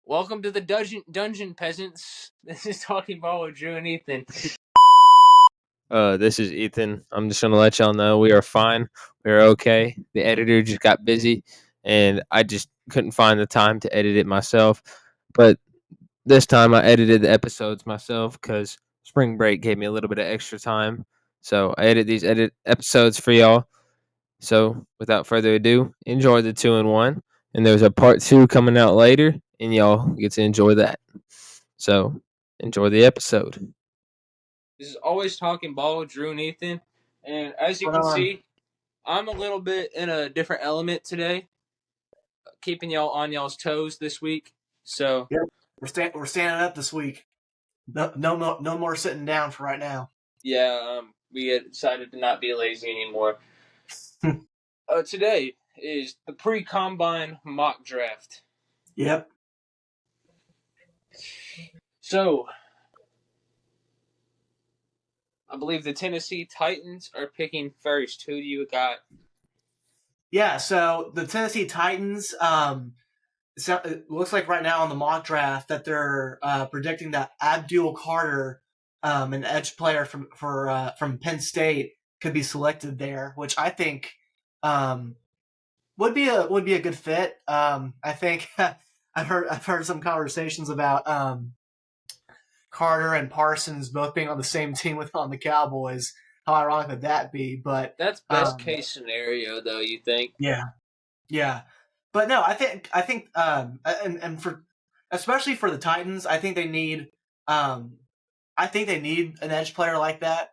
Welcome to the dungeon peasants. This is Talking Ball with Drew and Ethan. This is Ethan. I'm just gonna let y'all know we are fine. We're okay. The editor just got busy, and I just couldn't find the time to edit it myself. But this time I edited the episodes myself because spring break gave me a little bit of extra time. So I edited these episodes for y'all. So without further ado, enjoy the 2-in-1. And there's a part 2 coming out later, and y'all get to enjoy that. So enjoy the episode. This is always Talking Ball with Drew and Ethan. And as you can see, I'm a little bit in a different element today, keeping y'all on y'all's toes this week. So yep, we're standing up this week. No more sitting down for right now. Yeah, we decided to not be lazy anymore. Today is the pre-combine mock draft. Yep. So, I believe the Tennessee Titans are picking first. Who do you got? Yeah, so the Tennessee Titans, it looks like right now on the mock draft that they're predicting that Abdul Carter, an edge player from Penn State, could be selected there, which I think would be a good fit. I think I've heard some conversations about Carter and Parsons both being on the same team on the Cowboys. How ironic would that be? But that's best case scenario, though. You think? Yeah. But no, I think and for especially for the Titans, I think they need an edge player like that.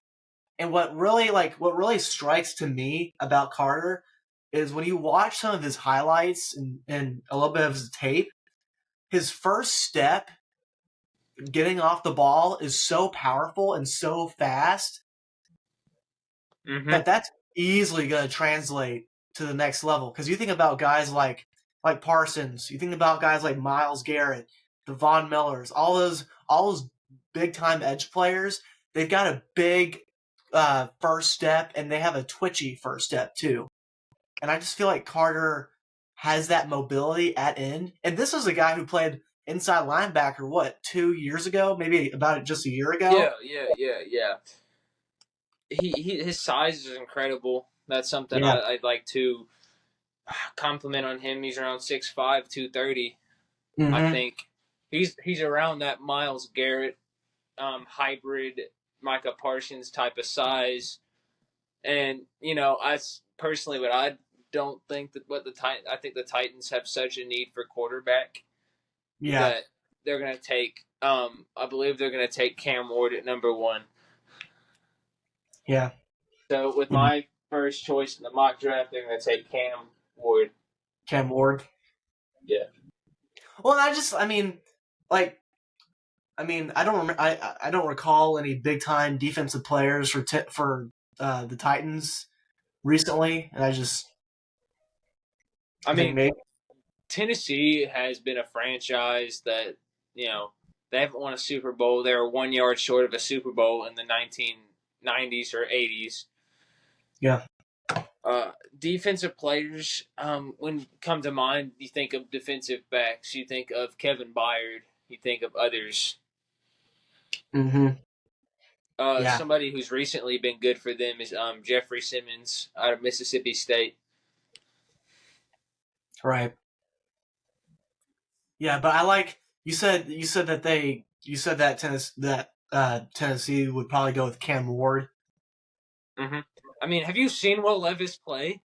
And what really strikes to me about Carter is when you watch some of his highlights and a little bit of his tape, his first step getting off the ball is so powerful and so fast that that's easily going to translate to the next level. Because you think about guys like Parsons, you think about guys like Myles Garrett, the Von Millers, all those big time edge players. They've got a big first step, and they have a twitchy first step too. And I just feel like Carter has that mobility at end. And this was a guy who played inside linebacker, 2 years ago? Maybe about just a year ago? Yeah. His size is incredible. That's something Yeah. I'd like to compliment on him. He's around 6'5", 230. I think he's around that Myles Garrett hybrid Micah Parsons type of size. And I personally, but I don't think that I think the Titans have such a need for quarterback. Yeah. That they're going to take. I believe they're going to take Cam Ward at number 1. Yeah. So with my first choice in the mock draft, they're going to take Cam Ward. Cam Ward. Yeah. Well, I don't recall any big time defensive players for the Titans recently, and I think maybe Tennessee has been a franchise that they haven't won a Super Bowl. They were 1 yard short of a Super Bowl in the 1990s or 80s. Yeah. Defensive players, when come to mind, you think of defensive backs. You think of Kevin Byard. You think of others. Somebody who's recently been good for them is Jeffrey Simmons out of Mississippi State. Right. Yeah, but I like you said that Tennessee would probably go with Cam Ward. I mean, have you seen Will Levis play?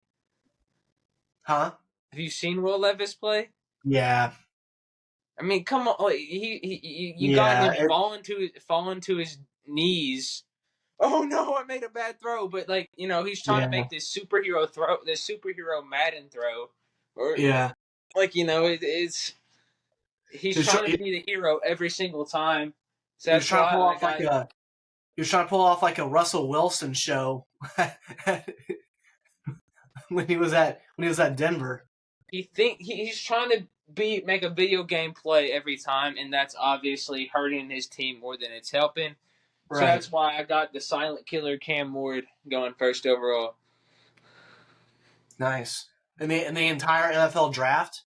Huh? Have you seen Will Levis play? Yeah. I mean, come on! You got him falling to his knees. Oh no! I made a bad throw, but he's trying to make this superhero throw, this superhero Madden throw, it's he's trying to be the hero every single time. So he was trying to pull off like a Russell Wilson show when he was at Denver. He's trying to make a video game play every time, and that's obviously hurting his team more than it's helping. Right. So that's why I got the silent killer Cam Ward going first overall. Nice. In the entire NFL draft?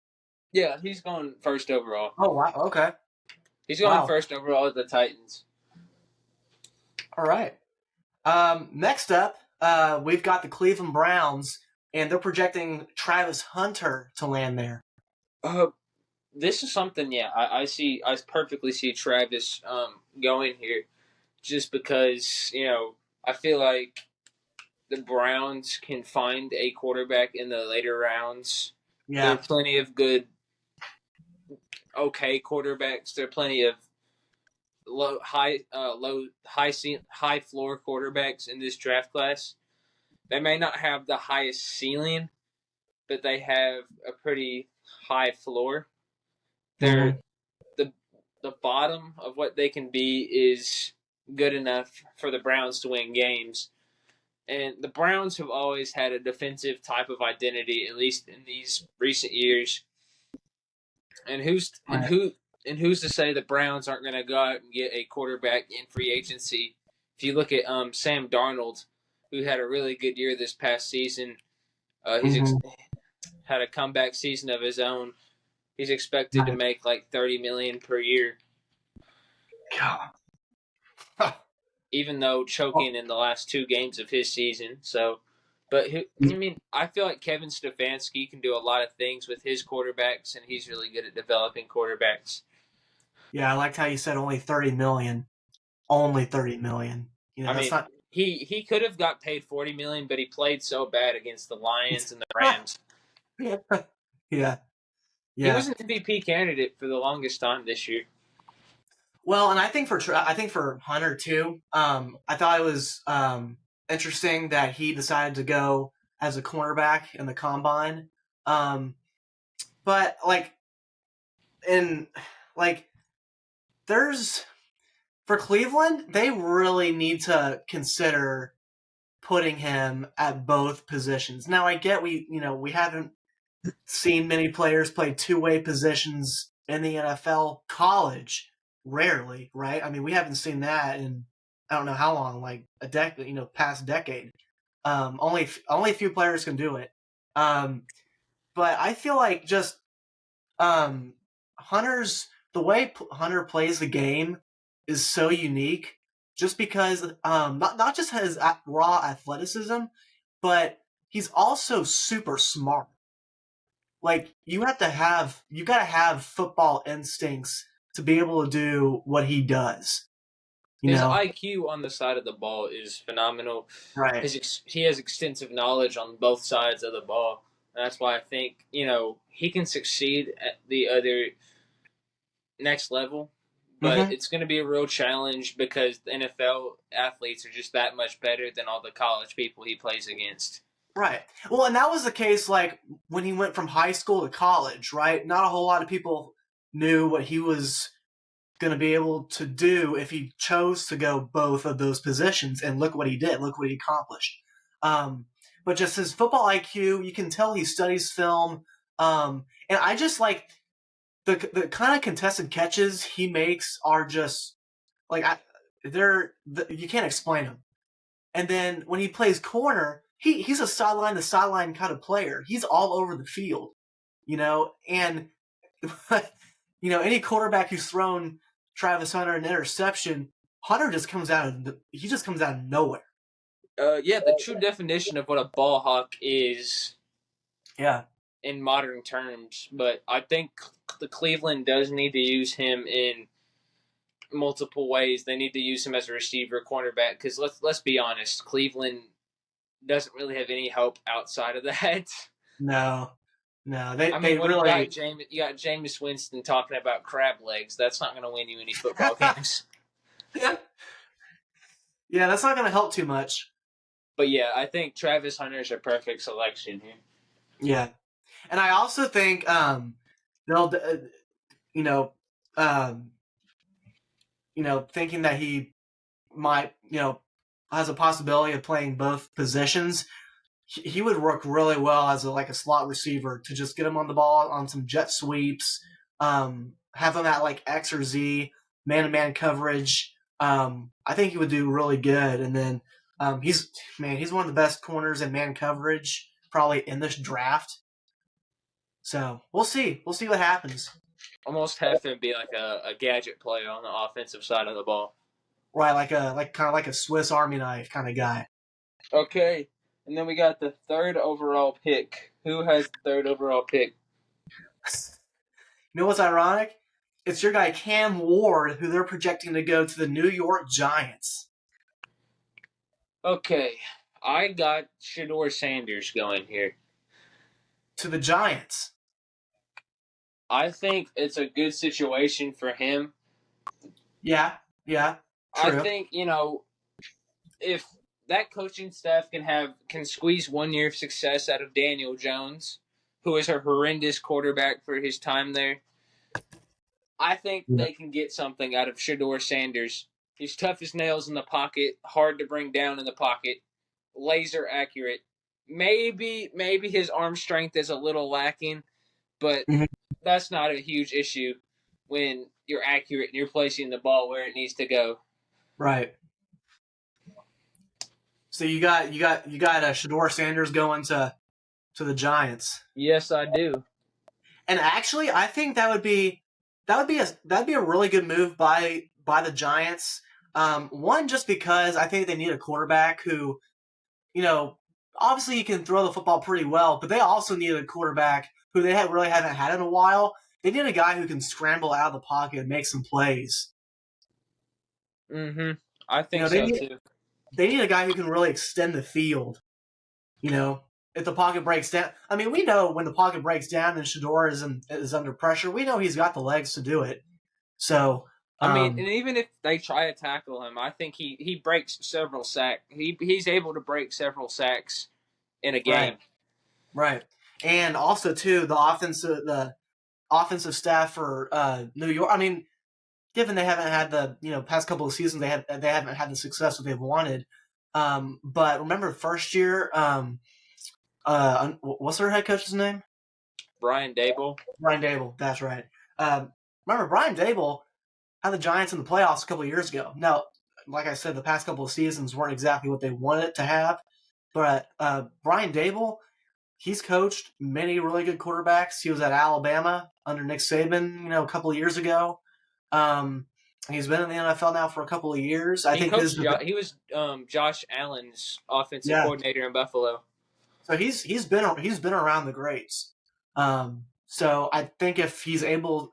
Yeah, he's going first overall. Oh wow, okay. He's going Wow. first overall with the Titans. All right. Next up, we've got the Cleveland Browns, and they're projecting Travis Hunter to land there. This is something, yeah, I see. I perfectly see Travis going here, just because I feel like the Browns can find a quarterback in the later rounds. Yeah. There are plenty of good, okay quarterbacks. There are plenty of high floor quarterbacks in this draft class. They may not have the highest ceiling, but they have a pretty high floor. They're the bottom of what they can be is good enough for the Browns to win games. And the Browns have always had a defensive type of identity, at least in these recent years. And who's to say the Browns aren't going to go out and get a quarterback in free agency? If you look at Sam Darnold, who had a really good year this past season, he's had a comeback season of his own. He's expected to make like $30 million per year. God. Even though choking in the last 2 games of his season. So, but I feel like Kevin Stefanski can do a lot of things with his quarterbacks, and he's really good at developing quarterbacks. Yeah, I liked how you said only $30 million. Only $30 million. Not... he could have got paid $40 million, but he played so bad against the Lions and the Rams. Yeah. He was an MVP candidate for the longest time this year. Well, and I think for Hunter too. I thought it was interesting that he decided to go as a cornerback in the combine. But there's for Cleveland, they really need to consider putting him at both positions. Now, I get we haven't seen many players play two-way positions in the NFL. College, rarely, right? I mean, we haven't seen that in I don't know how long, like a decade, past decade. Only a few players can do it. But I feel like just the way Hunter plays the game is so unique, just because not just his raw athleticism, but he's also super smart. Like you gotta have football instincts to be able to do what he does. His IQ on the side of the ball is phenomenal. Right. He has extensive knowledge on both sides of the ball. And that's why I think, he can succeed at the other next level. But it's going to be a real challenge because the NFL athletes are just that much better than all the college people he plays against. Right. Well, and that was the case like when he went from high school to college, right? Not a whole lot of people knew what he was going to be able to do if he chose to go both of those positions, and look what he did. Look what he accomplished. But just his football IQ, you can tell he studies film. And I just like the kind of contested catches he makes are just like you can't explain them. And then when he plays corner, he's a sideline to sideline kind of player. He's all over the field, and any quarterback who's thrown Travis Hunter an interception, Hunter just comes out of nowhere. The true definition of what a ball hawk is. Yeah. In modern terms, but I think the Cleveland does need to use him in multiple ways. They need to use him as a receiver, cornerback, because let's be honest, Cleveland doesn't really have any hope outside of that. No, they really. You got Jameis Winston talking about crab legs. That's not going to win you any football games. Yeah, that's not going to help too much. But yeah, I think Travis Hunter is a perfect selection here. Yeah, and I also think they'll, thinking that he might, has a possibility of playing both positions. He would work really well as a slot receiver to just get him on the ball on some jet sweeps, have him at like X or Z, man-to-man coverage. I think he would do really good. And then he's one of the best corners in man coverage probably in this draft. So we'll see. We'll see what happens. Almost have to be like a gadget player on the offensive side of the ball. Right, kind of like a Swiss Army knife kind of guy. Okay, and then we got the third overall pick. Who has the third overall pick? You know what's ironic? It's your guy Cam Ward, who they're projecting to go to the New York Giants. Okay, I got Shedeur Sanders going here. To the Giants. I think it's a good situation for him. Yeah, true. I think, if that coaching staff can squeeze 1 year of success out of Daniel Jones, who is a horrendous quarterback for his time there, I think they can get something out of Shedeur Sanders. He's tough as nails in the pocket, hard to bring down in the pocket, laser accurate. Maybe his arm strength is a little lacking, but that's not a huge issue when you're accurate and you're placing the ball where it needs to go. Right. So you got Shedeur Sanders going to the Giants. Yes, I do. And actually, I think that'd be a really good move by the Giants. One, just because I think they need a quarterback who, obviously he can throw the football pretty well, but they also need a quarterback who they really haven't had in a while. They need a guy who can scramble out of the pocket and make some plays. I think so too. They need a guy who can really extend the field. If the pocket breaks down, I mean, we know when the pocket breaks down and Shedeur is under pressure, we know he's got the legs to do it. So, and even if they try to tackle him, I think he breaks several sacks. He's able to break several sacks in a game. Right. And also too, the offensive staff for New York. I mean, given they haven't had the past couple of seasons, they haven't had the success that they've wanted. But remember, first year. What's their head coach's name? Brian Daboll. Brian Daboll, that's right. Remember, Brian Daboll had the Giants in the playoffs a couple of years ago. Now, like I said, the past couple of seasons weren't exactly what they wanted it to have, but Brian Daboll, he's coached many really good quarterbacks. He was at Alabama under Nick Saban, a couple of years ago. He's been in the NFL now for a couple of years. He was Josh Allen's offensive coordinator in Buffalo. So he's been around the greats. So I think if Shedeur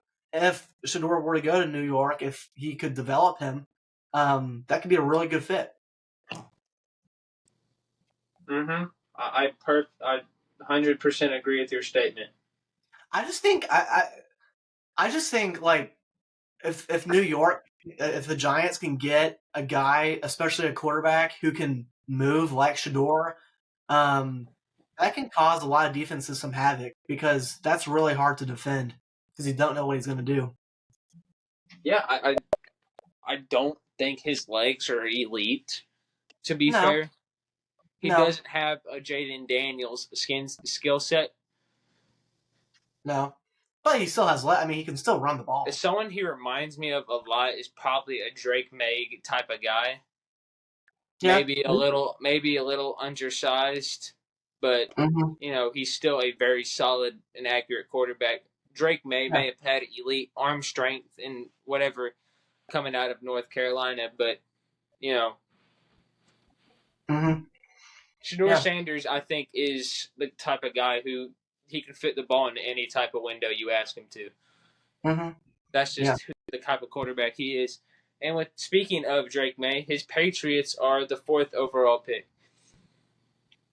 were to go to New York, if he could develop him, that could be a really good fit. I 100% agree with your statement. I just think like if New York, if the Giants can get a guy, especially a quarterback who can move like Shedeur, that can cause a lot of defenses some havoc because that's really hard to defend because you don't know what he's going to do. Yeah, I don't think his legs are elite, to be fair. He doesn't have a Jaden Daniels skill set. No. But he still has he can still run the ball. Someone he reminds me of a lot is probably a Drake May type of guy. Yeah. Maybe a little undersized. But, he's still a very solid and accurate quarterback. Drake may have had elite arm strength and whatever coming out of North Carolina, but, Shedeur Sanders, I think, is the type of guy who he can fit the ball into any type of window you ask him to. That's just the type of quarterback he is. And speaking of Drake May, his Patriots are the 4th overall pick.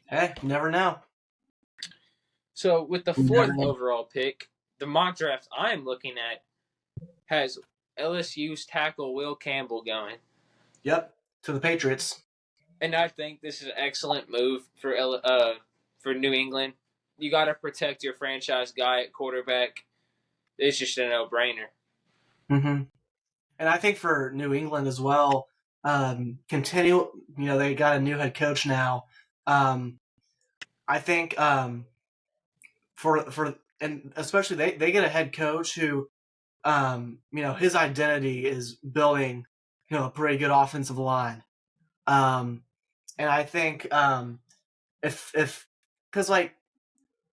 Hey, you never know. So with the 4th overall pick, the mock draft I'm looking at has LSU's tackle Will Campbell going. Yep, to the Patriots. And I think this is an excellent move for New England. You got to protect your franchise guy at quarterback. It's just a no-brainer. And I think for New England as well, they got a new head coach now. I think and especially they get a head coach who, his identity is building, a pretty good offensive line. And I think because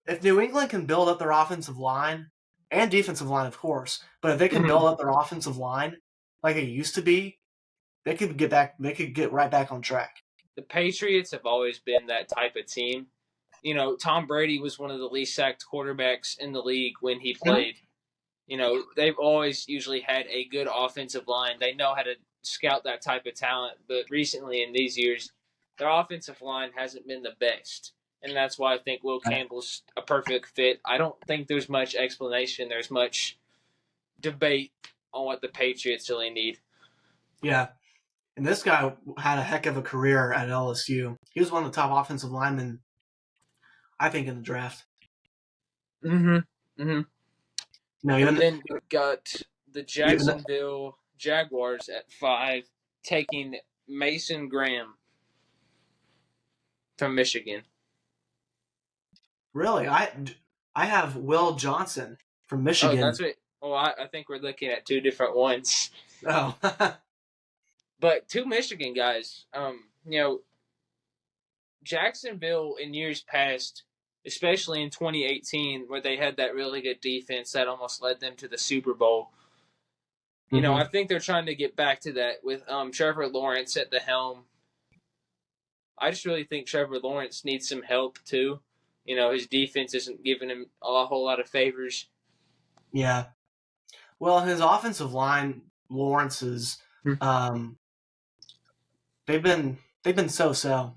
if New England can build up their offensive line and defensive line, of course, but if they can build up their offensive line like it used to be, they could get back. They could get right back on track. The Patriots have always been that type of team. You know, Tom Brady was one of the least sacked quarterbacks in the league when he played. You know, they've always usually had a good offensive line. They know how to scout that type of talent, but recently in these years, their offensive line hasn't been the best. And that's why I think Will Campbell's a perfect fit. I don't think there's much explanation. There's much debate on what the Patriots really need. Yeah. And this guy had a heck of a career at LSU. He was one of the top offensive linemen, I think, in the draft. No, even then we've got the Jacksonville Jaguars at 5, taking Mason Graham from Michigan. Really? I have Will Johnson from Michigan. Oh, that's what. Oh, I think we're looking at two different ones. Oh. But two Michigan guys. You know, Jacksonville in years past, especially in 2018, where they had that really good defense that almost led them to the Super Bowl. You know, I think they're trying to get back to that with Trevor Lawrence at the helm. I just really think Trevor Lawrence needs some help too. You know, his defense isn't giving him a whole lot of favors. Yeah. Well, his offensive line, Lawrence's, they've been so-so.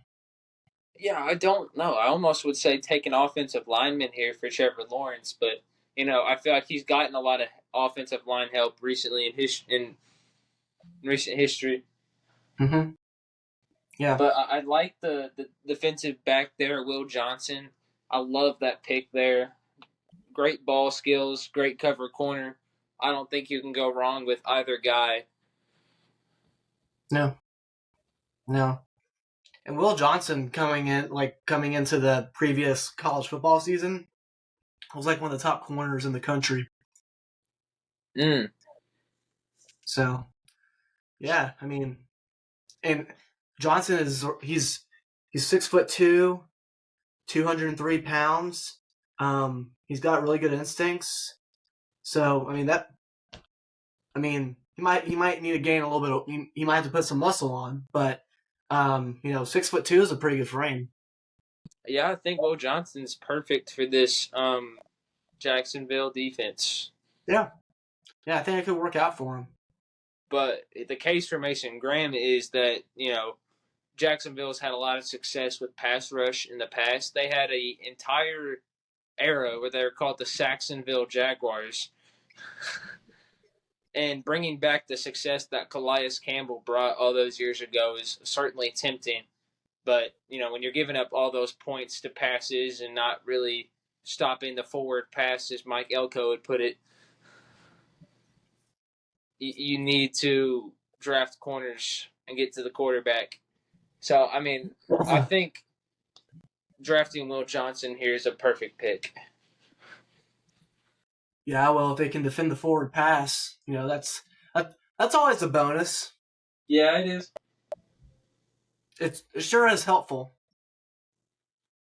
Yeah, I don't know. I almost would say take an offensive lineman here for Trevor Lawrence, but you know, I feel like he's gotten a lot of offensive line help recently in recent history. Yeah. But I like the defensive back there, Will Johnson. I love that pick there. Great ball skills, great cover corner. I don't think you can go wrong with either guy. No. And Will Johnson coming into the previous college football season was like one of the top corners in the country. So, yeah, I mean, and Johnson he's 6'2", 203 pounds. He's got really good instincts. So, he might need to gain a little bit. He might have to put some muscle on, but 6'2" is a pretty good frame. Yeah, I think Will Johnson's perfect for this Jacksonville defense. Yeah, I think it could work out for him. But the case for Mason Graham is that, you know, Jacksonville's had a lot of success with pass rush in the past. They had an entire era where they were called the Saxonville Jaguars. And bringing back the success that Calais Campbell brought all those years ago is certainly tempting. But, you know, when you're giving up all those points to passes and not really stopping the forward pass, as Mike Elko would put it, you need to draft corners and get to the quarterback. So, I mean, I think drafting Will Johnson here is a perfect pick. Yeah, well, if they can defend the forward pass, you know, that's always a bonus. Yeah, it is. It sure is helpful.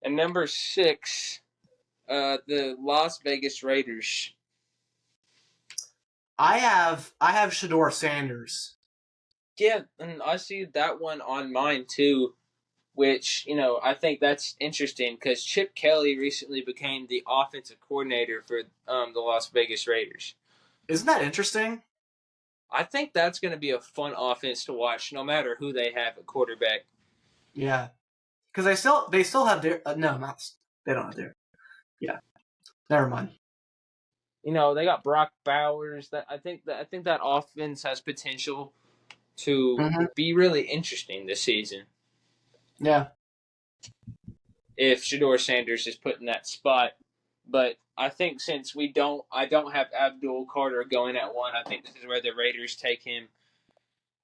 And number 6, the Las Vegas Raiders. I have Shedeur Sanders. Yeah, and I see that one on mine too, which, you know, I think that's interesting because Chip Kelly recently became the offensive coordinator for the Las Vegas Raiders. Isn't that interesting? I think that's going to be a fun offense to watch, no matter who they have at quarterback. Yeah, because they still have their they don't have their. Yeah, never mind. You know, they got Brock Bowers. I think that offense has potential to be really interesting this season. Yeah. If Shedeur Sanders is put in that spot. But I think since I don't have Abdul Carter going at 1, I think this is where the Raiders take him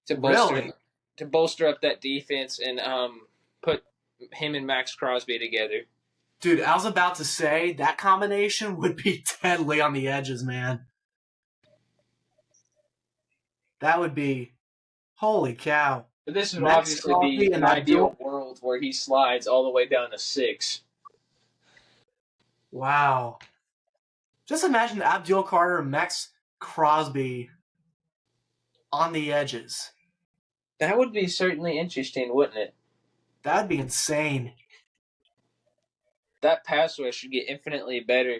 to bolster up that defense and put him and Max Crosby together. Dude, I was about to say that combination would be deadly on the edges, man. That would be holy cow. But this would obviously be an ideal world where he slides all the way down to 6. Wow. Just imagine Abdul Carter and Max Crosby on the edges. That would be certainly interesting, wouldn't it? That'd be insane. That pass rush should get infinitely better.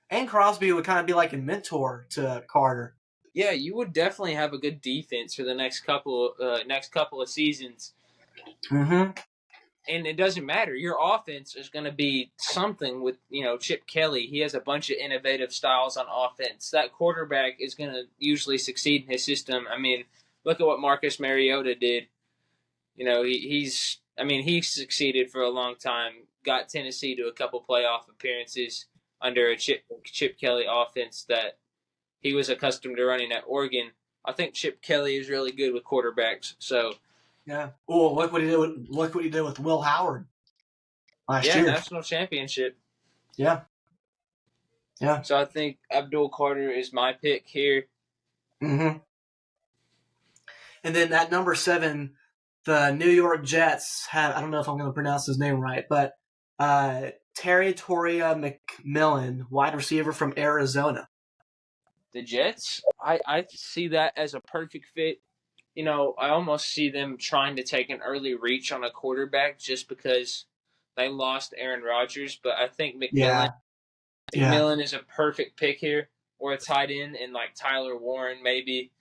And Crosby would kind of be like a mentor to Carter. Yeah, you would definitely have a good defense for the next couple of seasons. Mm-hmm. And it doesn't matter. Your offense is going to be something with, Chip Kelly. He has a bunch of innovative styles on offense. That quarterback is going to usually succeed in his system. I mean, look at what Marcus Mariota did. He succeeded for a long time. Got Tennessee to a couple playoff appearances under a Chip Kelly offense that he was accustomed to running at Oregon. I think Chip Kelly is really good with quarterbacks. So yeah. Oh, look what he did with Will Howard last year. National championship. Yeah. Yeah. So I think Abdul Carter is my pick here. Mm-hmm. And then at number 7, the New York Jets have, I don't know if I'm going to pronounce his name right, but Terry Toria McMillan, wide receiver from Arizona. The Jets, I see that as a perfect fit. I almost see them trying to take an early reach on a quarterback just because they lost Aaron Rodgers. But I think McMillan is a perfect pick here, or a tight end, and like Tyler Warren maybe.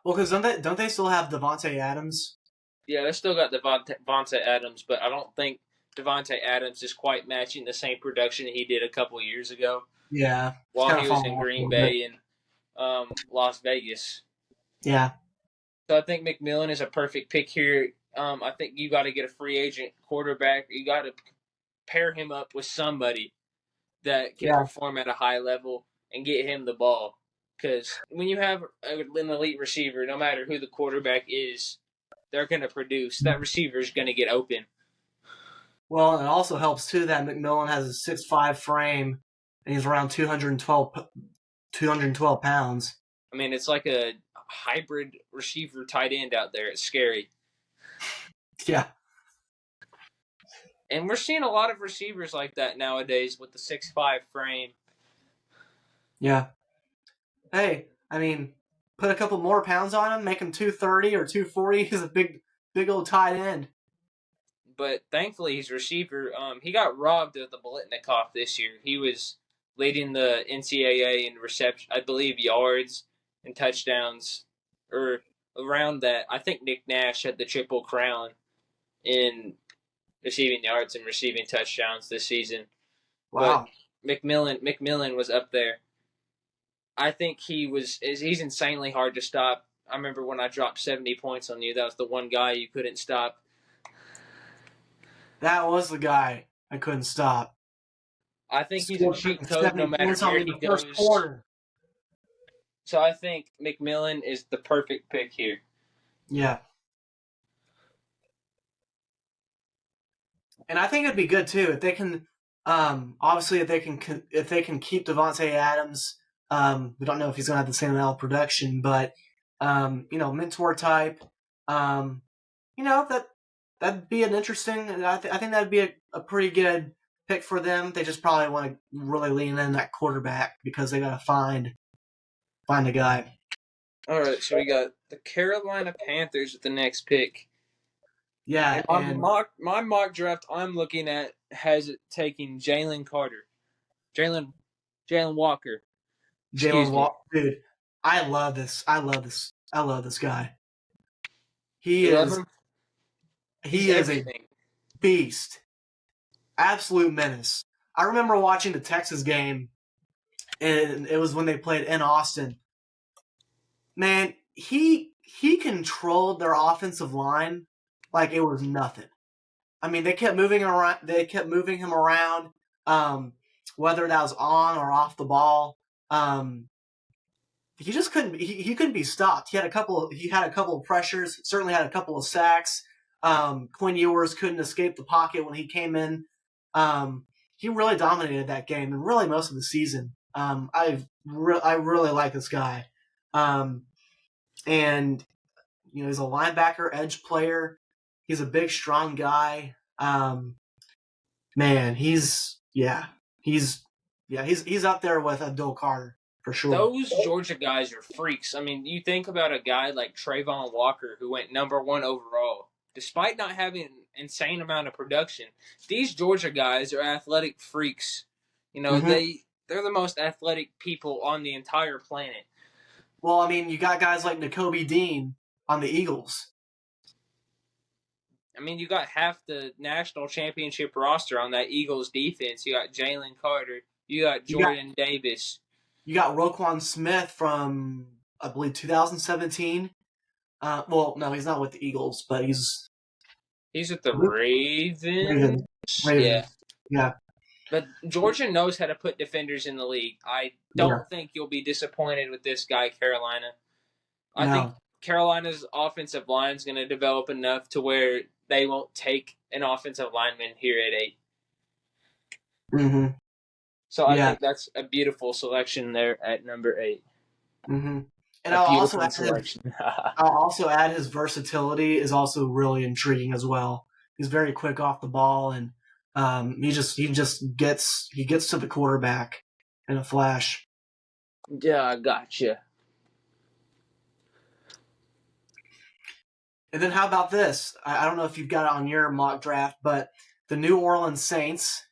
Well, because don't they still have Davante Adams? Yeah, they still got Davante Adams, but I don't think Davante Adams is quite matching the same production he did a couple years ago. Yeah, while he was in Green Bay and Las Vegas. Yeah. So I think McMillan is a perfect pick here. I think you got to get a free agent quarterback. You got to pair him up with somebody that can perform at a high level and get him the ball. Because when you have an elite receiver, no matter who the quarterback is, they're going to produce. That receiver is going to get open. Well, it also helps, too, that McMillan has a 6'5" frame, and he's around 212 pounds. I mean, it's like a hybrid receiver tight end out there. It's scary. Yeah. And we're seeing a lot of receivers like that nowadays with the 6'5" frame. Yeah. Hey, I mean, put a couple more pounds on him, make him 230 or 240. He's a big old tight end. But thankfully, he's receiver. He got robbed of the Biletnikoff this year. He was leading the NCAA in reception, I believe, yards and touchdowns, or around that. I think Nick Nash had the triple crown in receiving yards and receiving touchdowns this season. Wow. But McMillan was up there. I think he's insanely hard to stop. I remember when I dropped 70 points on you, that was the one guy you couldn't stop. That was the guy I couldn't stop. I think he's a cheat code no matter where he goes. So I think McMillan is the perfect pick here. Yeah. And I think it'd be good too if they can. Obviously, if they can keep Davante Adams. We don't know if he's going to have the same amount of production, but mentor type. That'd be an interesting. I think that'd be a pretty good pick for them. They just probably want to really lean in that quarterback because they got to find a guy. All right, so we got the Carolina Panthers at the next pick. Yeah, and my mock draft I'm looking at has it taking Jalen Walker. Jalen Walker, dude. I love this guy. He is a beast. Absolute menace. I remember watching the Texas game, and it was when they played in Austin. Man, he controlled their offensive line like it was nothing. I mean, they kept moving around. They kept moving him around, whether that was on or off the ball. He just couldn't. He couldn't be stopped. He had a couple of pressures. Certainly had a couple of sacks. Quinn Ewers couldn't escape the pocket when he came in. He really dominated that game and really most of the season. I really like this guy. And he's a linebacker, edge player. He's a big, strong guy. Man, he's up there with Abdul Carter for sure. Those Georgia guys are freaks. I mean, you think about a guy like Trayvon Walker, who went number 1 overall, despite not having an insane amount of production. These Georgia guys are athletic freaks. You know, they're the most athletic people on the entire planet. Well, I mean, you got guys like Nakobe Dean on the Eagles. I mean, you got half the national championship roster on that Eagles defense. You got Jalen Carter. You got Jordan Davis. You got Roquan Smith from, I believe, 2017. Well, no, he's not with the Eagles, but he's with the Ravens. Yeah. But Georgia knows how to put defenders in the league. I don't think you'll be disappointed with this guy, Carolina. I think Carolina's offensive line is going to develop enough to where they won't take an offensive lineman here at 8. Mm-hmm. So I think that's a beautiful selection there at number 8. Mm-hmm. And I'll also add his versatility is also really intriguing as well. He's very quick off the ball, and he just gets to the quarterback in a flash. Yeah, I gotcha. And then how about this? I don't know if you've got it on your mock draft, but the New Orleans Saints,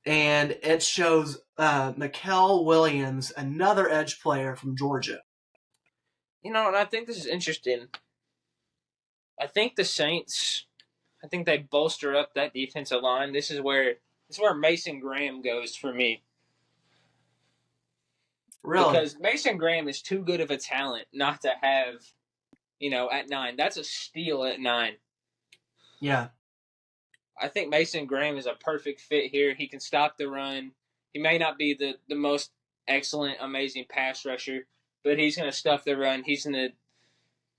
and it shows Mikael Williams, another edge player from Georgia. You know, and I think this is interesting. I think the Saints, they bolster up that defensive line. This is where Mason Graham goes for me. Really? Because Mason Graham is too good of a talent not to have, at 9. That's a steal at 9. Yeah. I think Mason Graham is a perfect fit here. He can stop the run. He may not be the most excellent, amazing pass rusher, but he's going to stuff the run. He's going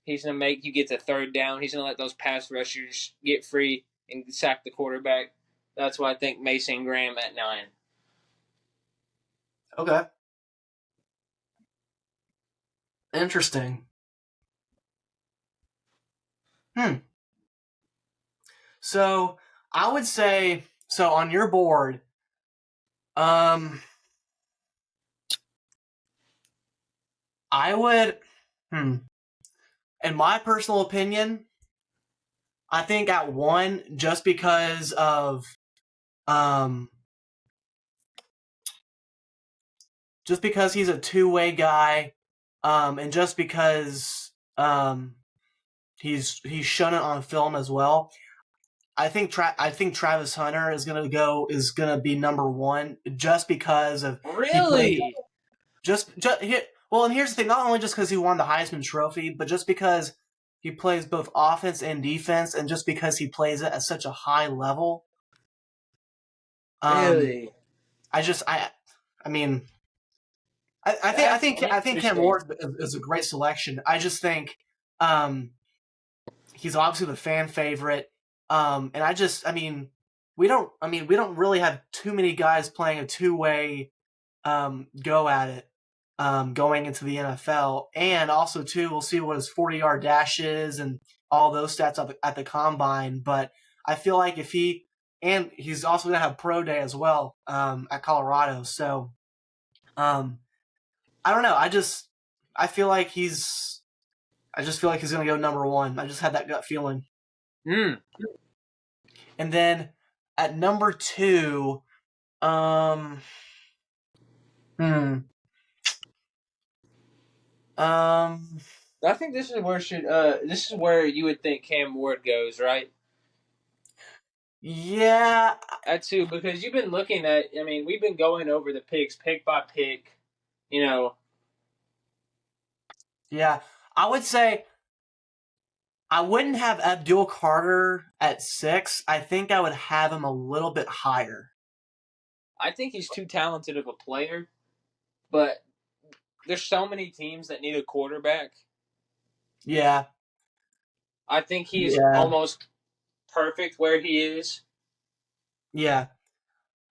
to make you get to third down. He's going to let those pass rushers get free and sack the quarterback. That's why I think Mason Graham at 9. Okay. Interesting. So I would say, on your board, I would, in my personal opinion, I think at 1, just because of, just because he's a two-way guy, and just because he's shown it on film as well. I think Travis Hunter is gonna be number 1 just because of really well, and here's the thing: not only just because he won the Heisman Trophy, but just because he plays both offense and defense, and just because he plays it at such a high level. Really, I think Cam Ward is a great selection. I just think he's obviously the fan favorite. And we don't really have too many guys playing a two-way go at it going into the NFL. And also too, we'll see what his 40-yard dash is and all those stats at the combine. But I feel like he's also gonna have pro day as well at Colorado. So I don't know. I feel like he's gonna go number 1. I just had that gut feeling. And then at number 2, I think this is where you would think Cam Ward goes, right? Yeah. At 2, because you've been looking at. I mean, we've been going over the picks pick by pick. Yeah, I would say I wouldn't have Abdul Carter at 6. I think I would have him a little bit higher. I think he's too talented of a player, but there's so many teams that need a quarterback. Yeah. I think he's almost perfect where he is. Yeah.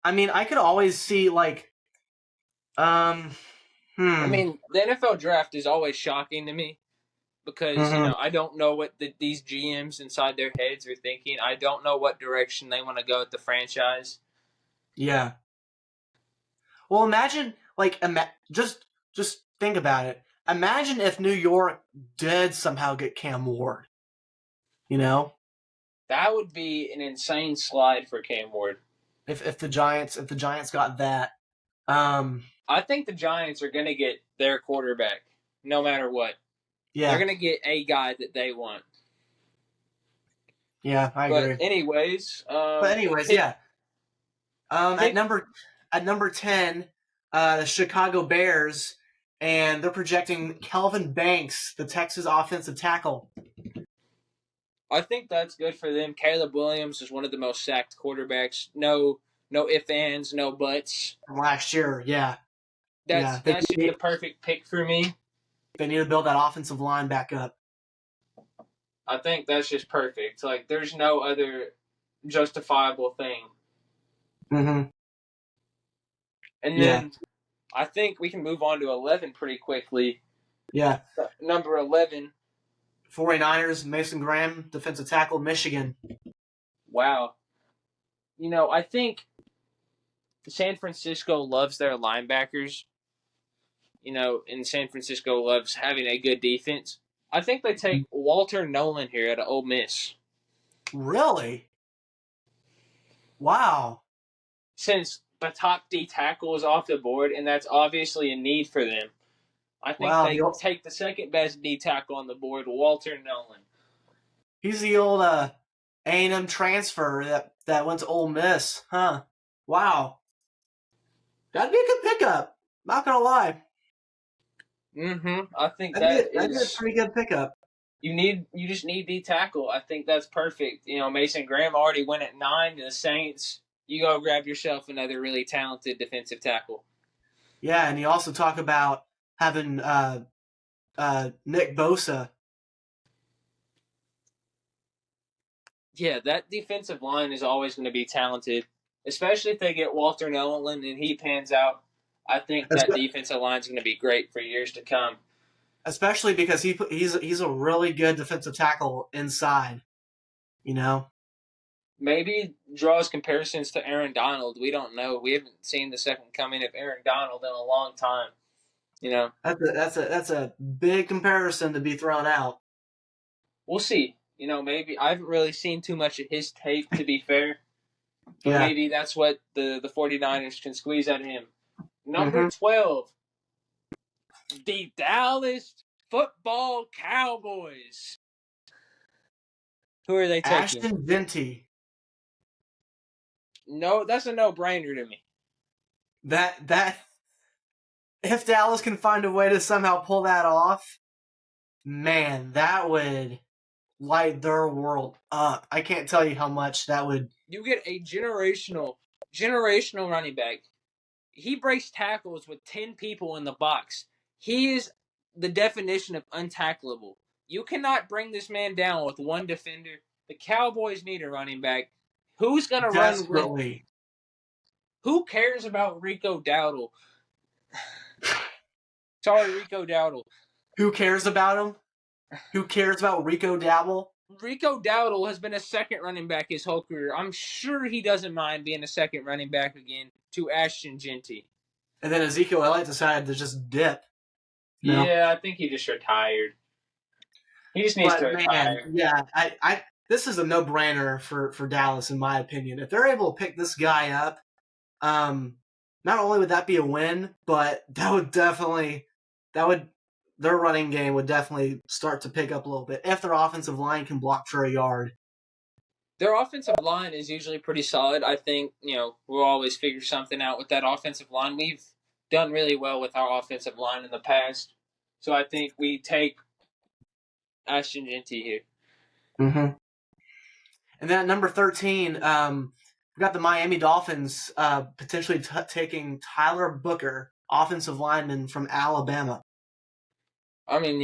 I mean, I could always see, like, I mean, the NFL draft is always shocking to me because, I don't know what these GMs inside their heads are thinking. I don't know what direction they want to go with the franchise. Yeah. Well, imagine, like, just think about it. Imagine if New York did somehow get Cam Ward. You know, That would be an insane slide for Cam Ward. if the Giants got that. I think the Giants are going to get their quarterback no matter what. Yeah. They're going to get a guy that they want. Yeah, I agree. But anyways, yeah. At number 10, the Chicago Bears, and they're projecting Kelvin Banks, the Texas offensive tackle. I think that's good for them. Caleb Williams is one of the most sacked quarterbacks. No ifs, ands, no buts. From last year, yeah. That's just the perfect pick for me. They need to build that offensive line back up. I think that's just perfect. Like, there's no other justifiable thing. Mm-hmm. And then I think we can move on to 11 pretty quickly. Yeah. Number 11. 49ers, Mason Graham, defensive tackle, Michigan. Wow. I think San Francisco loves their linebackers. And San Francisco loves having a good defense. I think they take Walter Nolan here at Ole Miss. Really? Wow. Since the top D tackle is off the board, and that's obviously a need for them. I think they take the second best D tackle on the board, Walter Nolan. He's the old A&M transfer that went to Ole Miss, huh? Wow. That'd be a good pickup. Not gonna lie. I think that'd be a pretty good pickup. You just need D tackle. I think that's perfect. Mason Graham already went at 9 to the Saints. You go grab yourself another really talented defensive tackle. Yeah, and you also talk about having Nick Bosa. Yeah, that defensive line is always going to be talented, especially if they get Walter Nolan and he pans out. I think that defensive line is going to be great for years to come. Especially because he's a really good defensive tackle inside. Maybe draws comparisons to Aaron Donald. We don't know. We haven't seen the second coming of Aaron Donald in a long time. That's a big comparison to be thrown out. We'll see. Maybe I haven't really seen too much of his tape, to be fair. But maybe that's what the 49ers can squeeze out of him. Number 12, the Dallas Football Cowboys. Who are they taking? Ashton Venti. No, that's a no-brainer to me. That if Dallas can find a way to somehow pull that off, man, that would light their world up. I can't tell you how much that would. You get a generational running back. He breaks tackles with 10 people in the box. He is the definition of untackleable. You cannot bring this man down with one defender. The Cowboys need a running back. Who's going to run? Who cares about Rico Dowdle? Sorry, Rico Dowdle. Who cares about him? Who cares about Rico Dowdle? Rico Dowdle has been a second running back his whole career. I'm sure he doesn't mind being a second running back again to Ashton Venti. And then Ezekiel Elliott decided to just dip. Yeah, I think he just retired. He just needs to retire. Yeah, I this is a no-brainer for Dallas, in my opinion. If they're able to pick this guy up, not only would that be a win, but their running game would definitely start to pick up a little bit if their offensive line can block for a yard. Their offensive line is usually pretty solid. I think, we'll always figure something out with that offensive line. We've done really well with our offensive line in the past. So I think we take Ashton Venti here. Mm-hmm. And then at number 13, we got the Miami Dolphins potentially taking Tyler Booker, offensive lineman from Alabama. I mean,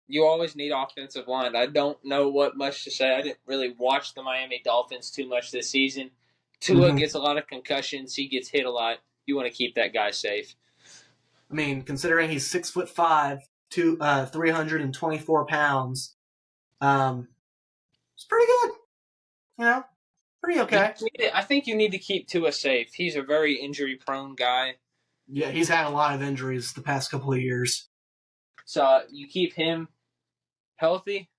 you always need offensive line. I don't know what much to say. I didn't really watch the Miami Dolphins too much this season. Tua gets a lot of concussions. He gets hit a lot. You want to keep that guy safe. I mean, considering he's 6'5", 324 pounds, it's pretty good. pretty okay. I think you need to keep Tua safe. He's a very injury-prone guy. Yeah, he's had a lot of injuries the past couple of years. So you keep him healthy,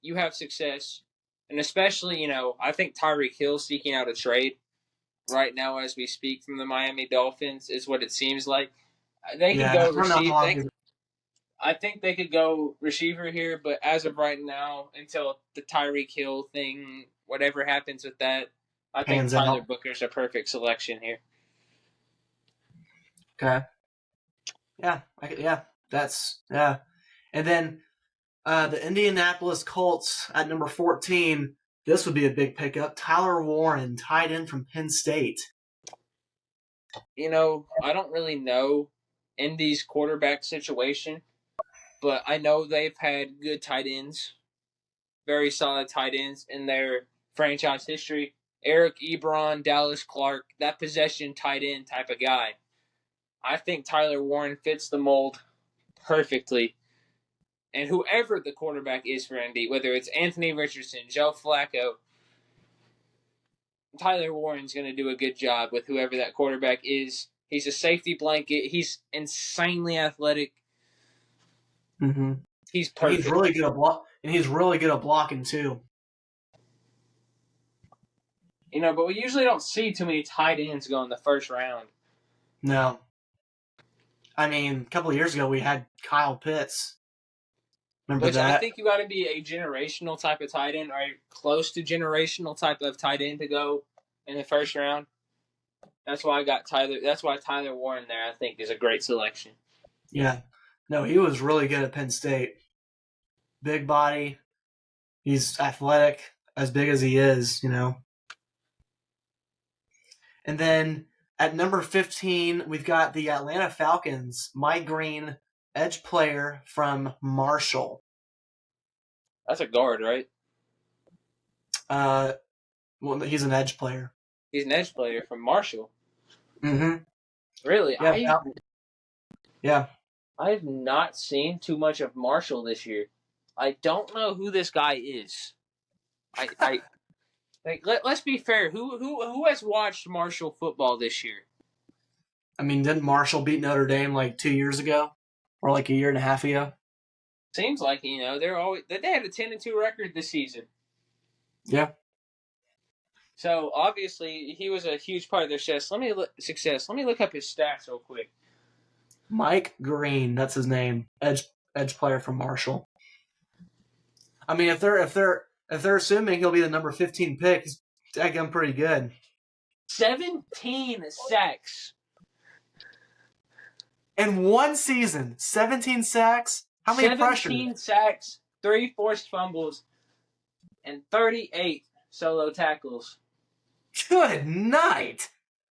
you have success. And especially, I think Tyreek Hill seeking out a trade right now as we speak from the Miami Dolphins is what it seems like. They could go receive. I think they could go receiver here, but as of right now, until the Tyreek Hill thing, whatever happens with that, I think Tyler Booker's a perfect selection here. Okay. Yeah. And then the Indianapolis Colts at number 14. This would be a big pickup. Tyler Warren, tight end from Penn State. I don't really know Indy's quarterback situation, but I know they've had good tight ends, very solid tight ends in their franchise history. Eric Ebron, Dallas Clark, that possession tight end type of guy. I think Tyler Warren fits the mold perfectly. And whoever the quarterback is for Indy, whether it's Anthony Richardson, Joe Flacco, Tyler Warren's going to do a good job with whoever that quarterback is. He's a safety blanket. He's insanely athletic. Mm-hmm. He's perfect. He's really good at blocking too. But we usually don't see too many tight ends go in the first round. No. I mean, a couple of years ago we had Kyle Pitts. Remember that? I think you got to be a generational type of tight end or a close to generational type of tight end to go in the first round. That's why I got Tyler. That's why Tyler Warren there, I think, is a great selection. Yeah. No, he was really good at Penn State. Big body. He's athletic, as big as he is, And then at number 15, we've got the Atlanta Falcons, Mike Green, edge player from Marshall. That's a guard, right? Well, he's an edge player. He's an edge player from Marshall. Mm-hmm. Really? Yeah. I've not seen too much of Marshall this year. I don't know who this guy is. Let's be fair. Who has watched Marshall football this year? I mean, didn't Marshall beat Notre Dame like 2 years ago, or like a year and a half ago? Seems like they had a 10-2 record this season. Yeah. So obviously he was a huge part of their success. Let me look up his stats real quick. Mike Green, that's his name. Edge player from Marshall. I mean, if they're assuming he'll be the number 15 pick, he's pretty good. 17 sacks. In one season, 17 sacks? How many pressures? 17 sacks, 3 forced fumbles, and 38 solo tackles. Good night.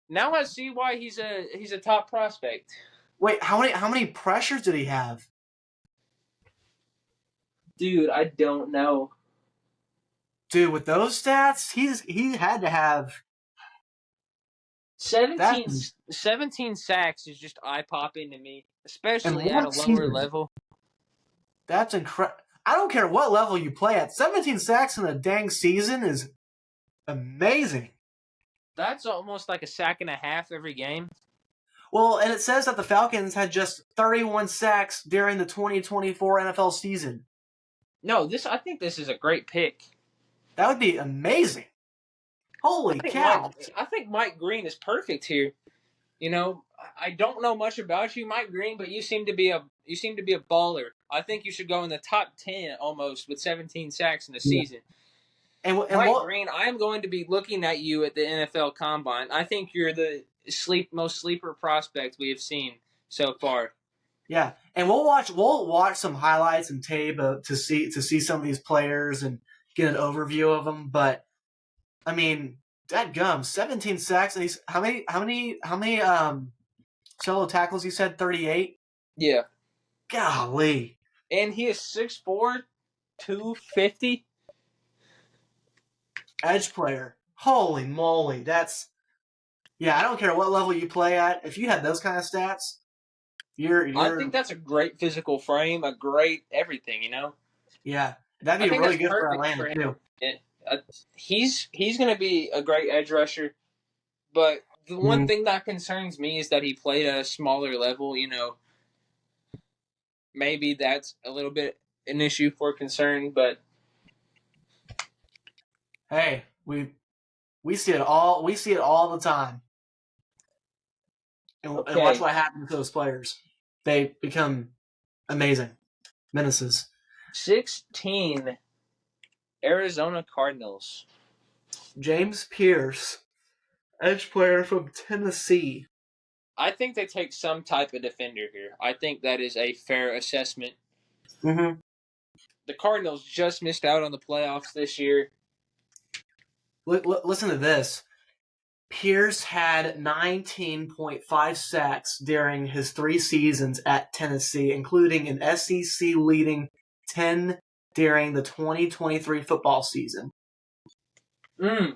Now I see why he's a top prospect. Wait, how many pressures did he have? Dude, I don't know. Dude, with those stats, he had to have 17 sacks is just eye-popping to me, especially at a lower level. That's incredible. I don't care what level you play at. 17 sacks in a dang season is amazing. That's almost like a sack and a half every game. Well, and it says that the Falcons had just 31 sacks during the 2024 NFL season. No, I think this is a great pick. That would be amazing. Holy cow. I think Mike Green is perfect here. I don't know much about you, Mike Green, but you seem to be a baller. I think you should go in the top 10 almost with 17 sacks in the season. And Mike Green, I'm going to be looking at you at the NFL Combine. I think you're the most sleeper prospect we have seen so far. Yeah, and we'll watch some highlights and tape to see some of these players and get an overview of them. But I mean, dadgum, 17 sacks, and he's how many solo tackles? You said 38. Yeah. Golly. And he is 6'4", 250. Edge player. Holy moly, I don't care what level you play at. If you had those kind of stats, I think that's a great physical frame, a great everything, Yeah, that'd be really good for Atlanta too. He's going to be a great edge rusher, but the one thing that concerns me is that he played at a smaller level. Maybe that's a little bit an issue for concern, but hey, we see it all. We see it all the time, and watch okay. what happens to those players. They become amazing menaces. 16 Arizona Cardinals. James Pierce, edge player from Tennessee. I think they take some type of defender here. I think that is a fair assessment. Mm-hmm. The Cardinals just missed out on the playoffs this year. Listen to this. Pierce had 19.5 sacks during his 3 seasons at Tennessee, including an SEC leading 10 during the 2023 football season. Wow.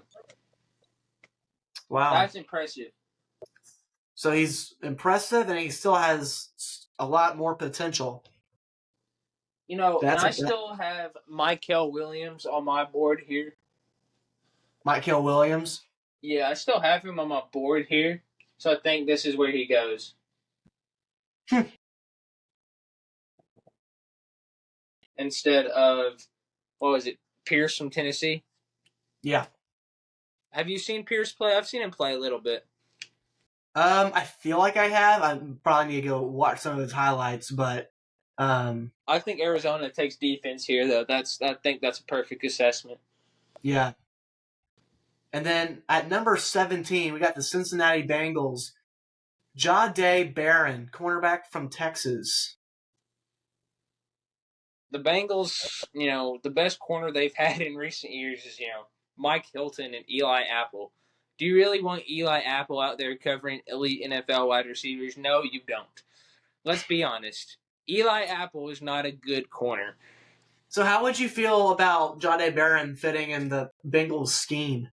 That's impressive. So he's impressive, and he still has a lot more potential. And I still have Mykel Williams on my board here. Mykel Williams? Yeah, I still have him on my board here. So I think this is where he goes. Instead of, what was it, Pierce from Tennessee? Yeah. Have you seen Pierce play? I've seen him play a little bit. I feel like I have. I probably need to go watch some of his highlights, but I think Arizona takes defense here, though. I think that's a perfect assessment. Yeah. And then at number 17, we got the Cincinnati Bengals. Jahdae Barron, cornerback from Texas. The Bengals, the best corner they've had in recent years is, Mike Hilton and Eli Apple. Do you really want Eli Apple out there covering elite NFL wide receivers? No, you don't. Let's be honest. Eli Apple is not a good corner. So how would you feel about Jahdae Barron fitting in the Bengals scheme?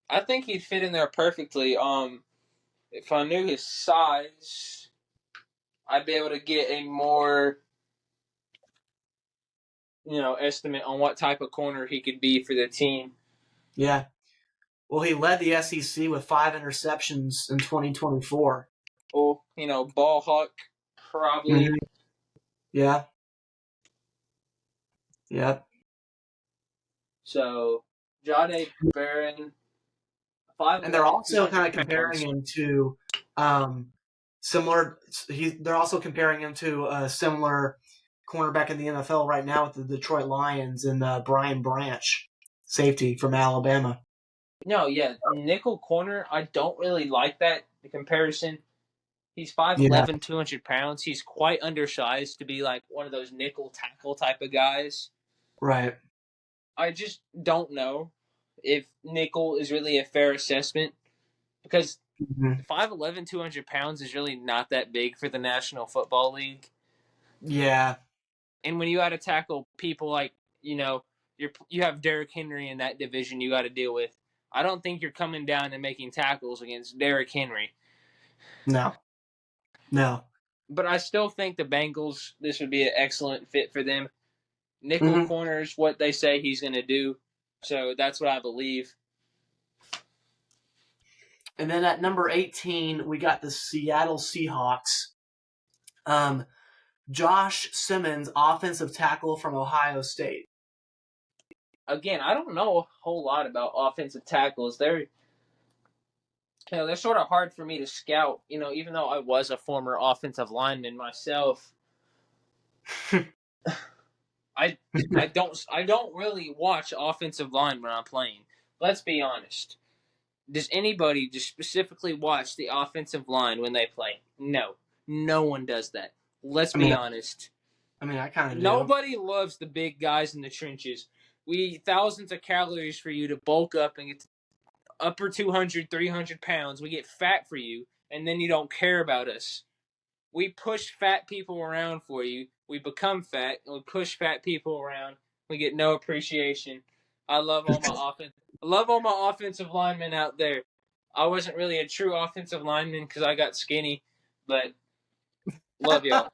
I think he'd fit in there perfectly. If I knew his size, I'd be able to get a more, estimate on what type of corner he could be for the team. Yeah. Well, he led the SEC with 5 interceptions in 2024. Oh, ball hawk, probably. Mm-hmm. Yeah. Yep. So, Jahdae Barron. And they're also kind of comparing him to similar. They're also comparing him to a similar cornerback in the NFL right now with the Detroit Lions and Brian Branch, safety from Alabama. No, yeah, nickel corner. I don't really like that the comparison. He's 5'11", 200 pounds. He's quite undersized to be like one of those nickel tackle type of guys. Right. I just don't know if nickel is really a fair assessment because 5'11", 200 pounds is really not that big for the National Football League. Yeah. And when you got to tackle people like, you have Derrick Henry in that division you got to deal with. I don't think you're coming down and making tackles against Derrick Henry. No. But I still think the Bengals, this would be an excellent fit for them. Nickel corner is what they say he's going to do. So that's what I believe. And then at number 18, we got the Seattle Seahawks. Josh Simmons, offensive tackle from Ohio State. Again, I don't know a whole lot about offensive tackles. They're sort of hard for me to scout, even though I was a former offensive lineman myself. I don't really watch offensive line when I'm playing. Let's be honest. Does anybody just specifically watch the offensive line when they play? No. No one does that. Let's be honest. I kind of do. Nobody loves the big guys in the trenches. We eat thousands of calories for you to bulk up and get to upper 200, 300 pounds. We get fat for you, and then you don't care about us. We push fat people around for you. We become fat, and we push fat people around. We get no appreciation. I love all my offensive linemen out there. I wasn't really a true offensive lineman because I got skinny, but love y'all.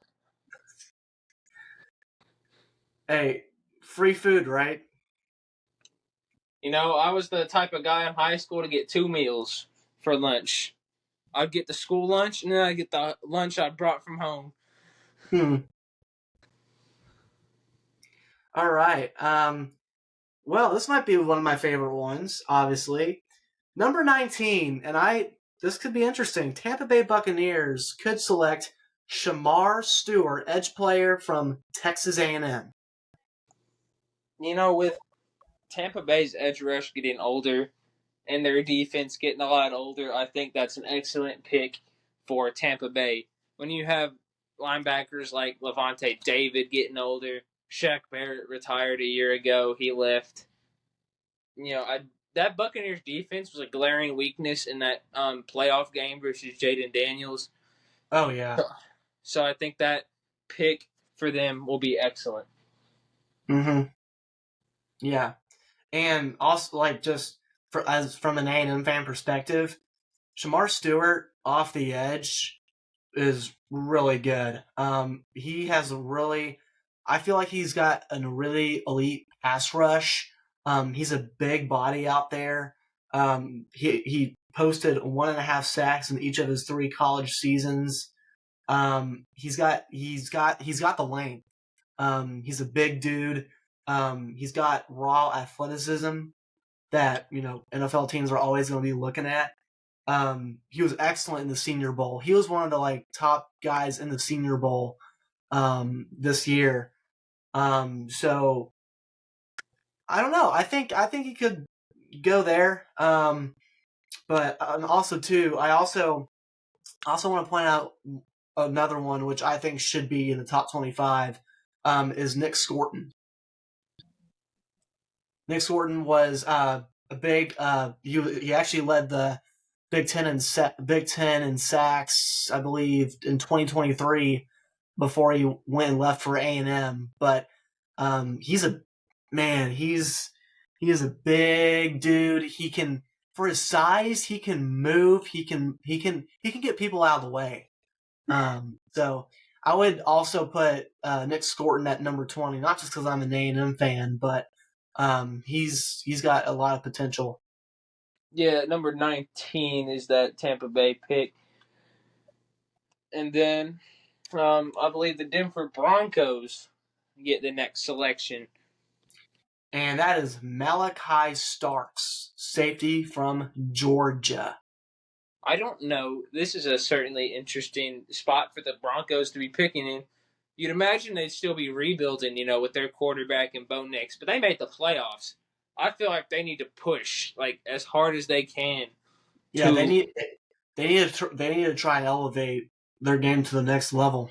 Hey, free food, right? I was the type of guy in high school to get 2 meals for lunch. I'd get the school lunch, and then I'd get the lunch I brought from home. All right. Well, this might be one of my favorite ones, obviously. Number 19, and this could be interesting. Tampa Bay Buccaneers could select Shamar Stewart, edge player from Texas A&M. With Tampa Bay's edge rush getting older and their defense getting a lot older, I think that's an excellent pick for Tampa Bay. When you have linebackers like Levante David getting older, Shaq Barrett retired a year ago, he left. That Buccaneers defense was a glaring weakness in that playoff game versus Jaden Daniels. Oh, yeah. So I think that pick for them will be excellent. Mm-hmm. Yeah. And also, just from an A&M fan perspective, Shamar Stewart off the edge is really good. He has I feel like he's got a really elite pass rush. He's a big body out there. He posted 1.5 sacks in each of his 3 college seasons. He's got the length. He's a big dude. He's got raw athleticism that NFL teams are always going to be looking at. He was excellent in the Senior Bowl. He was one of the top guys in the Senior Bowl this year. So I don't know. I think he could go there. But also too, I also want to point out another one which I think should be in the top 25. Is Nick Scorton. Nick Scorton was a big. He actually led the Big Ten in sacks, I believe, in 2023 before he went and left for A&M. But he is a big dude. He can, for his size, he can move. He can get people out of the way. So I would also put Nick Scorton at number 20, not just because I'm an A&M fan, but he's got a lot of potential. Yeah, number 19 is that Tampa Bay pick. And then I believe the Denver Broncos get the next selection. And that is Malachi Starks, safety from Georgia. I don't know. This is a certainly interesting spot for the Broncos to be picking in. You'd imagine they'd still be rebuilding, with their quarterback and Bo Nix, but they made the playoffs. I feel like they need to push as hard as they can. Yeah, they need to try and elevate their game to the next level.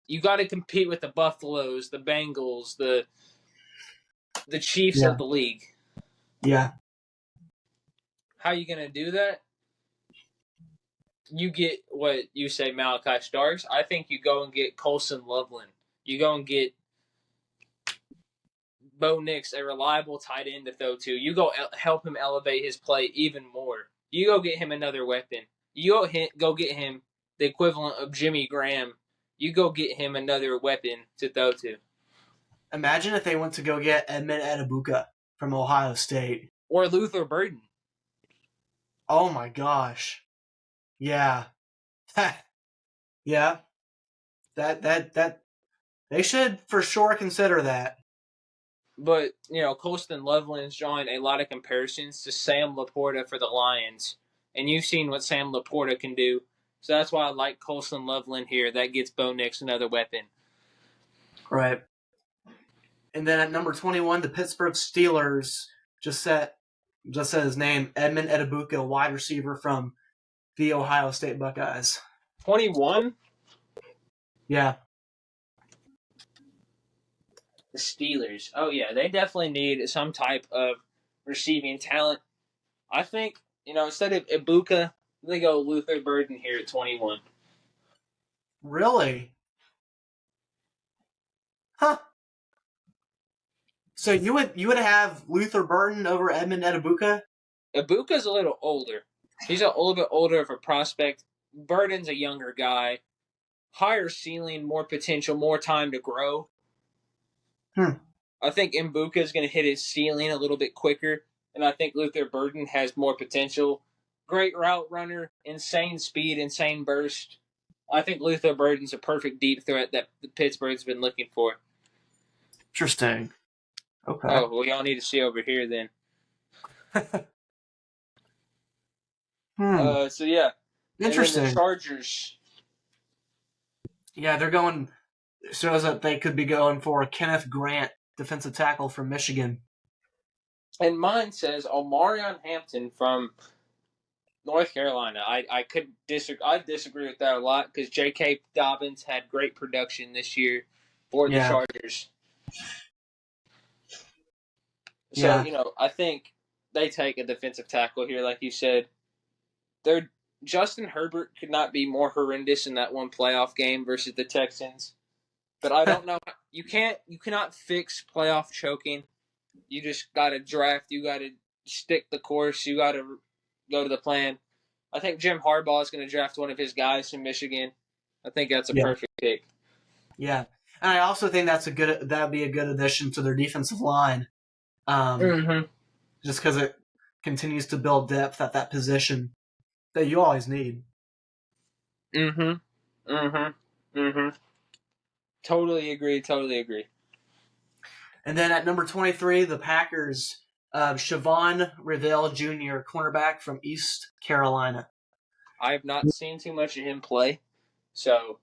You got to compete with the Buffaloes, the Bengals, the Chiefs of the league. Yeah. How are you going to do that? You get what you say, Malachi Starks. I think you go and get Colson Loveland. You go and get Bo Nix, a reliable tight end to throw to. You go help him elevate his play even more. You go get him another weapon. You go get him the equivalent of Jimmy Graham. You go get him another weapon to throw to. Imagine if they went to go get Edmund Adebuka from Ohio State. Or Luther Burden. Oh my gosh. Yeah. Yeah. That they should for sure consider that. But, Colston Loveland's drawing a lot of comparisons to Sam Laporta for the Lions. And you've seen what Sam Laporta can do. So that's why I like Colston Loveland here. That gets Bo Nix another weapon. Right. And then at number 21, the Pittsburgh Steelers just said his name, Edmund Adebuka, wide receiver from the Ohio State Buckeyes. 21? Yeah. The Steelers. Oh, yeah. They definitely need some type of receiving talent. I think, instead of Ibuka, they go Luther Burden here at 21. Really? Huh. So you would have Luther Burden over Edmund Adebuka? Ibuka's a little older. He's a little bit older of a prospect. Burden's a younger guy. Higher ceiling, more potential, more time to grow. I think Ibuka is going to hit his ceiling a little bit quicker, and I think Luther Burden has more potential. Great route runner, insane speed, insane burst. I think Luther Burden's a perfect deep threat that Pittsburgh's been looking for. Interesting. Okay. Oh, well, y'all need to see over here then. So yeah. Interesting. And then the Chargers. Yeah, they're going. Shows that they could be going for Kenneth Grant, defensive tackle from Michigan. And mine says Omarion Hampton from North Carolina. I could disagree. I disagree with that a lot because J.K. Dobbins had great production this year for the Chargers. So I think they take a defensive tackle here, like you said. Justin Herbert could not be more horrendous in that one playoff game versus the Texans. But I don't know. You cannot fix playoff choking. You just got to draft. You got to stick the course. You got to go to the plan. I think Jim Harbaugh is going to draft one of his guys from Michigan. I think that's a perfect pick. Yeah, and I also think that'd be a good addition to their defensive line. Just because it continues to build depth at that position that you always need. Totally agree. And then at number 23, the Packers, Siobhan Rivell Jr., cornerback from East Carolina. I have not seen too much of him play, so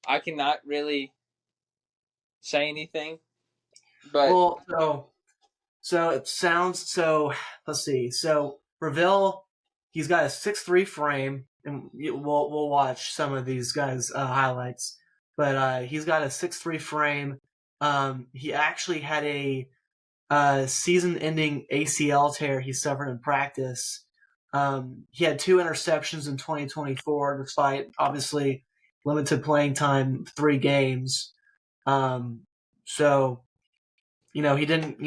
I cannot really say anything. But so it sounds so. Let's see. So Rivell, he's got a 6'3" frame, and we'll watch some of these guys' highlights. But he's got a 6'3" frame. He actually had a season-ending ACL tear he suffered in practice. He had 2 interceptions in 2024, despite obviously limited playing time, 3 games. So, he didn't,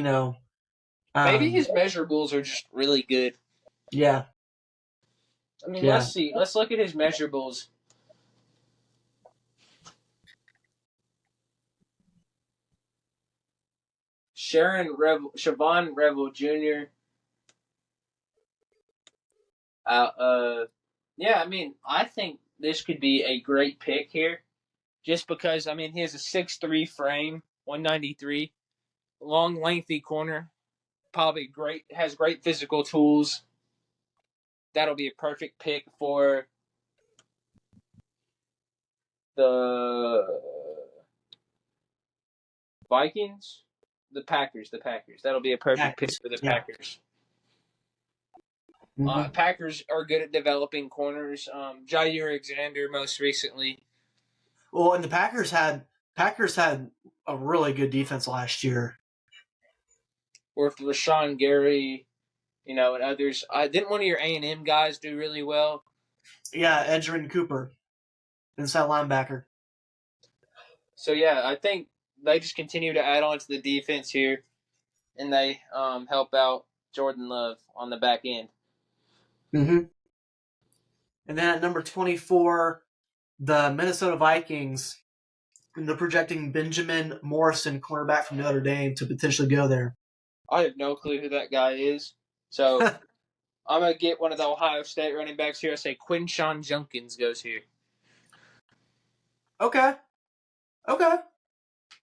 maybe his measurables are just really good. Yeah. I mean, let's see. Let's look at his measurables. Siobhan Rivell Jr. Yeah, I mean, I think this could be a great pick here, just because I mean he has a 6'3" frame, 193, long, lengthy corner, probably has great physical tools. That'll be a perfect pick for the Vikings. The Packers. That'll be a perfect pick for the Packers. Packers are good at developing corners. Jair Alexander most recently. Well, and the Packers had a really good defense last year. With Rashawn Gary, and others. Didn't one of your A&M guys do really well? Yeah, Edgerrin Cooper, inside linebacker. So yeah, I think they just continue to add on to the defense here, and they help out Jordan Love on the back end. And then at number 24, the Minnesota Vikings, and they're projecting Benjamin Morrison, cornerback from Notre Dame, to potentially go there. I have no clue who that guy is, so I'm going to get one of the Ohio State running backs here. I say Quinshon Judkins goes here. Okay.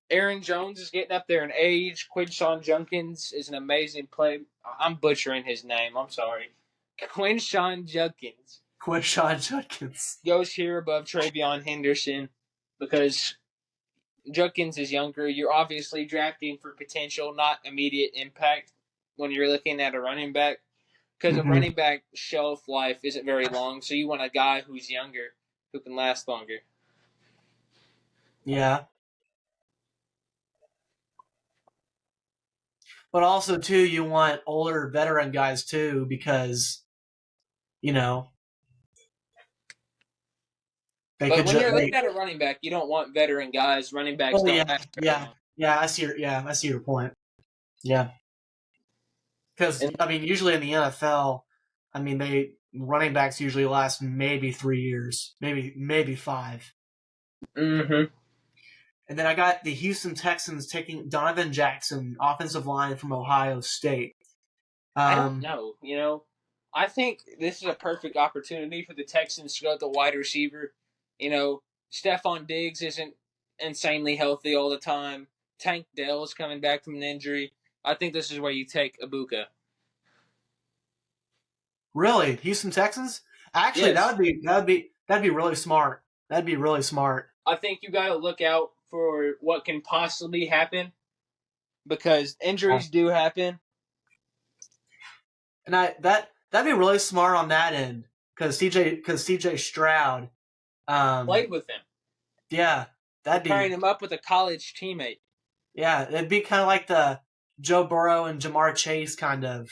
Aaron Jones is getting up there in age. Quinshon Judkins is an amazing play. I'm butchering his name. I'm sorry. Quinshon Judkins goes here above Travion Henderson because Judkins is younger. You're obviously drafting for potential, not immediate impact when you're looking at a running back because a running back shelf life isn't very long, so you want a guy who's younger who can last longer. Yeah. But also, too, you want older veteran guys, too, because, But when you're looking at a running back, you don't want veteran guys. Running backs don't have I see your point. Yeah. Because, usually in the NFL, running backs usually last maybe 3 years, maybe 5. And then I got the Houston Texans taking Donovan Jackson, offensive line from Ohio State. I don't Um, know. I think this is a perfect opportunity for the Texans to go with the wide receiver. Stephon Diggs isn't insanely healthy all the time. Tank Dell is coming back from an injury. I think this is where you take Ibuka. really, Houston Texans? Actually, Yes, that'd be really smart. That'd be really smart. I think you got to look out for what can possibly happen because injuries do happen. And that'd be really smart on that end because CJ Stroud, Played with him, yeah, that'd pairing be him up with a college teammate. yeah, it'd be kind of like the Joe Burrow and Jamar Chase kind of.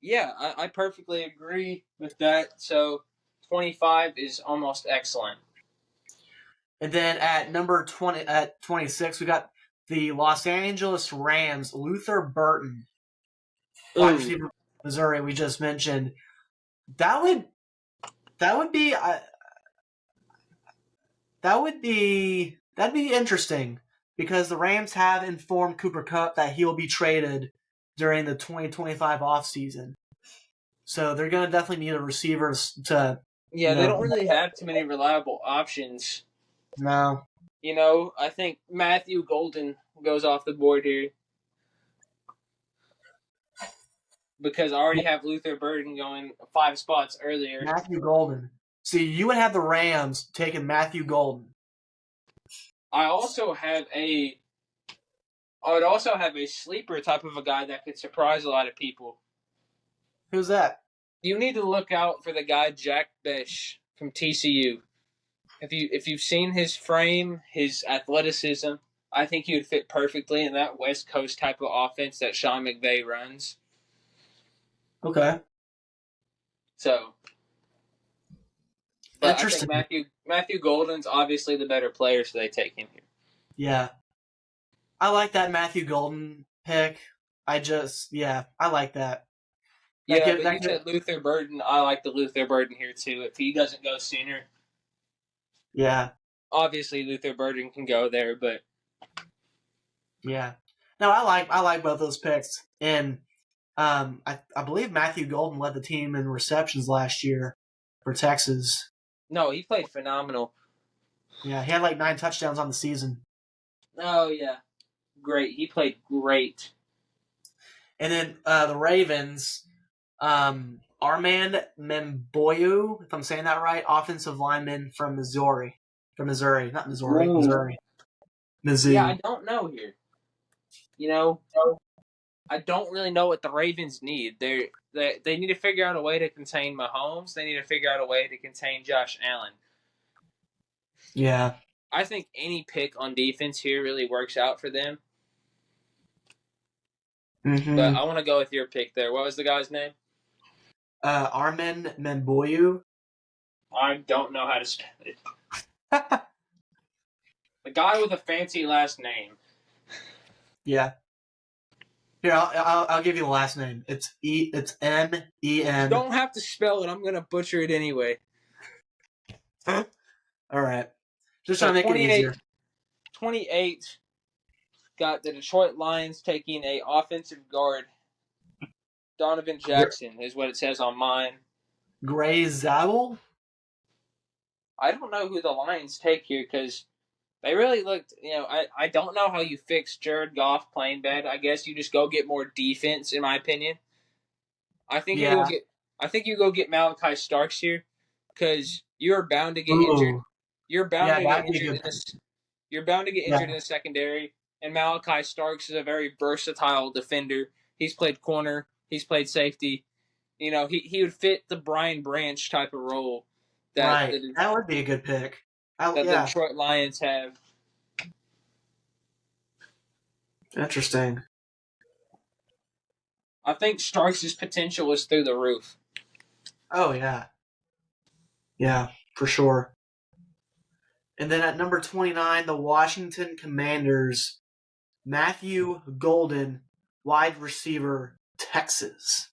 Yeah, I perfectly agree with that. So 25 is almost excellent. And then at number 26, we got the Los Angeles Rams, Luther Burton, wide Ooh, receiver, Missouri. We just mentioned that would that would be that'd be interesting because the Rams have informed Cooper Kupp that he'll be traded during the 2025 offseason. So they're going to definitely need a receiver to, yeah, they don't really have too many reliable options. no. I think Matthew Golden goes off the board here because I already have Luther Burden going 5 spots earlier. Matthew Golden. See, you would have the Rams taking Matthew Golden. I would also have a sleeper type of a guy that could surprise a lot of people. Who's that? You need to look out for the guy Jack Besh from TCU. If you've seen his frame, his athleticism, I think he would fit perfectly in that West Coast type of offense that Sean McVay runs. Okay. So, but I Interesting. think Matthew Golden's obviously the better player, so they take him here. Yeah. I like that Matthew Golden pick. I like that. Yeah, but you said Luther Burden. I like the Luther Burden here too. If he doesn't go sooner, yeah. obviously Luther Burden can go there, but Yeah. No, I like both those picks. And I believe Matthew Golden led the team in receptions last year for Texas. no, he played phenomenal. Yeah, he had like 9 touchdowns on the season. Oh yeah, great. He played great. And then the Ravens, Armand Memboyu, if I'm saying that right, offensive lineman from Missouri. Missouri. Mizzou. Yeah, I don't know here. I don't really know what the Ravens need. They need to figure out a way to contain Mahomes. They need to figure out a way to contain Josh Allen. Yeah. I think any pick on defense here really works out for them. Mm-hmm. But I want to go with your pick there. What was the guy's name? Armin Memboyu. I don't know how to spell it. The guy with a fancy last name. Yeah. Here, I'll give you the last name. It's MEN. You don't have to spell it. I'm gonna butcher it anyway. All right. Just trying to make it easier. 28 got the Detroit Lions taking a offensive guard. Donovan Jackson is what it says on mine. Gray Zabel? I don't know who the Lions take here because they really looked. I don't know how you fix Jared Goff playing bad. I guess you just go get more defense, in my opinion. I think you go get Malachi Starks here because you're bound to get injured. You're bound to get injured in this. You're bound to get injured in the secondary. And Malachi Starks is a very versatile defender. He's played corner. He's played safety. He would fit the Brian Branch type of role that would be a good pick. The Detroit Lions have. Interesting. I think Starks' potential is through the roof. Oh, yeah. Yeah, for sure. And then at number 29, the Washington Commanders, Matthew Golden, wide receiver, Texas.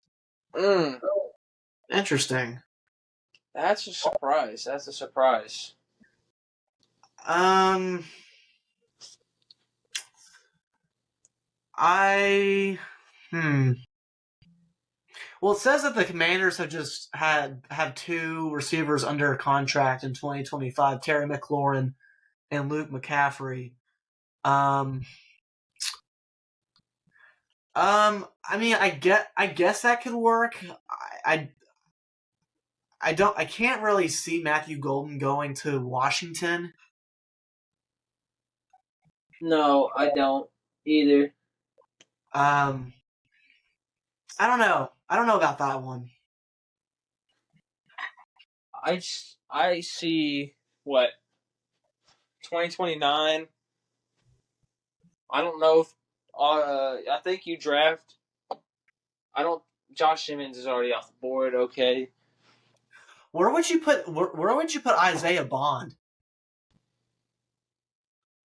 Interesting. That's a surprise. Well, it says that the Commanders have just have two receivers under contract in 2025, Terry McLaurin and Luke McCaffrey. I mean, I guess that could work. I, I can't really see Matthew Golden going to Washington. No, I don't either. I don't know. I don't know about that one. I see what 2029. I don't know if I think you draft. I don't. Josh Simmons is already off the board. Okay. Where would you put Isaiah Bond?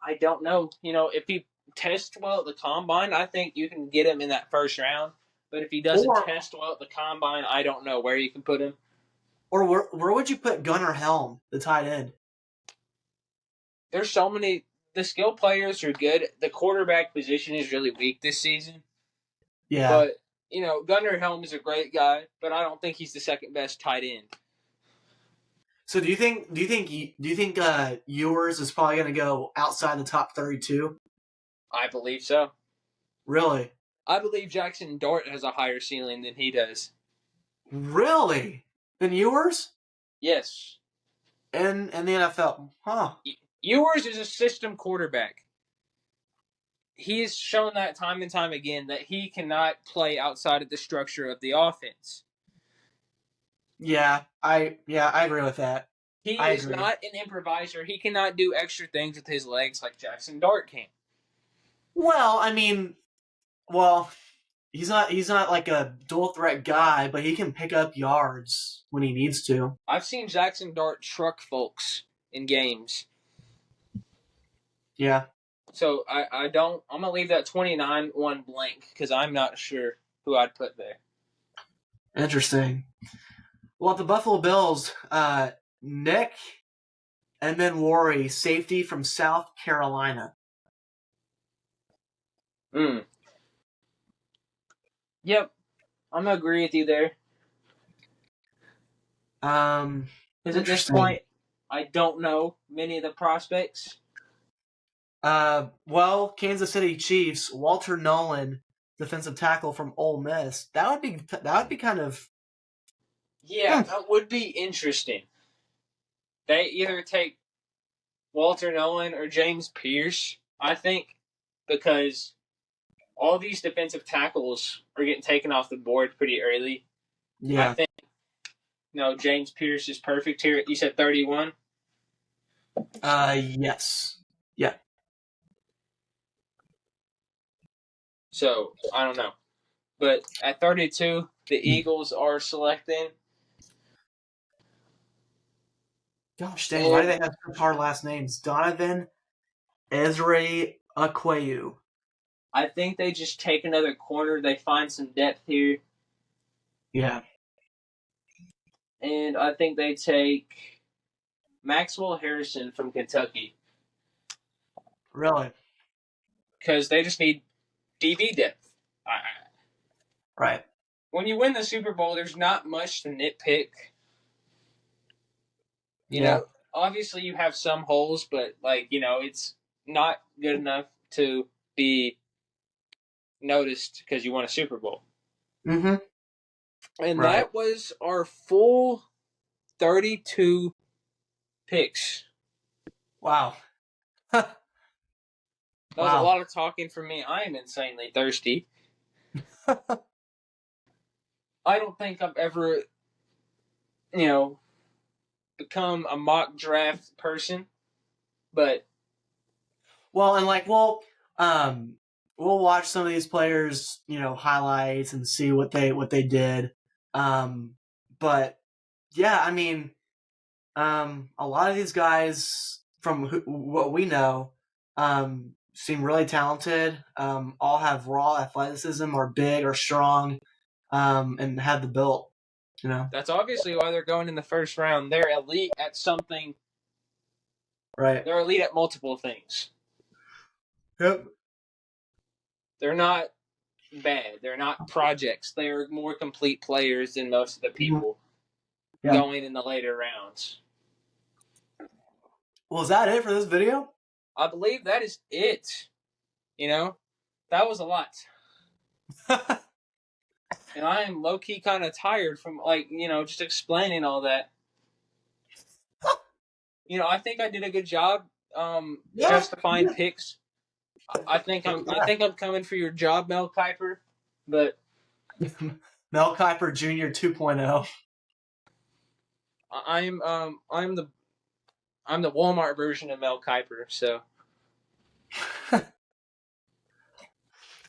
I don't know. If he tests well at the combine, I think you can get him in that first round. But if he doesn't test well at the combine, I don't know where you can put him. Or where would you put Gunnar Helm, the tight end? There's so many. The skill players are good. The quarterback position is really weak this season. Yeah. But, Gunnar Helm is a great guy, but I don't think he's the second best tight end. So do you think yours is probably going to go outside the top 32? I believe so. Really? I believe Jackson Dart has a higher ceiling than he does. Really? Than yours? Yes. In the NFL? Huh. Ewers is a system quarterback. He has shown that time and time again that he cannot play outside of the structure of the offense. Yeah, I agree with that. He is not an improviser. He cannot do extra things with his legs like Jackson Dart can. Well, I mean, he's not like a dual threat guy, but he can pick up yards when he needs to. I've seen Jackson Dart truck folks in games. Yeah. So I'm gonna leave that 29 one blank because I'm not sure who I'd put there. Interesting. Well, at the Buffalo Bills, Nick and then Worry, safety from South Carolina. Yep, I'm gonna agree with you there. Because at this point, I don't know many of the prospects. Well, Kansas City Chiefs, Walter Nolan, defensive tackle from Ole Miss. That would be kind of. Yeah, that would be interesting. They either take Walter Nolan or James Pierce, I think, because all these defensive tackles are getting taken off the board pretty early. Yeah. I think, James Pierce is perfect here. You said 31? Yes. Yeah. So, I don't know. But at 32, the Eagles are selecting. Gosh dang, why do they have such hard last names? Donovan Ezra-Akweyu. I think they just take another corner. They find some depth here. Yeah. And I think they take Maxwell Harrison from Kentucky. Really? Because they just need DB depth. Right. When you win the Super Bowl, there's not much to nitpick. You know, obviously you have some holes, but, it's not good enough to be noticed because you won a Super Bowl. Mm-hmm. And that was our full 32 picks. Wow. That was a lot of talking for me. I am insanely thirsty. I don't think I've ever, become a mock draft person, but. Well, and we'll watch some of these players, highlights and see what they did. But yeah, I mean, a lot of these guys from what we know, seem really talented. All have raw athleticism, are big or strong, and have the build. That's obviously why they're going in the first round. They're elite at something. Right. They're elite at multiple things. Yep. They're not bad. They're not projects. They're more complete players than most of the people going in the later rounds. Well, is that it for this video? I believe that is it. That was a lot. And I am low-key kind of tired from, just explaining all that. I think I did a good job justifying picks. I think I'm coming for your job, Mel Kiper, but Mel Kiper Jr. 2.0. I'm the Walmart version of Mel Kiper, so.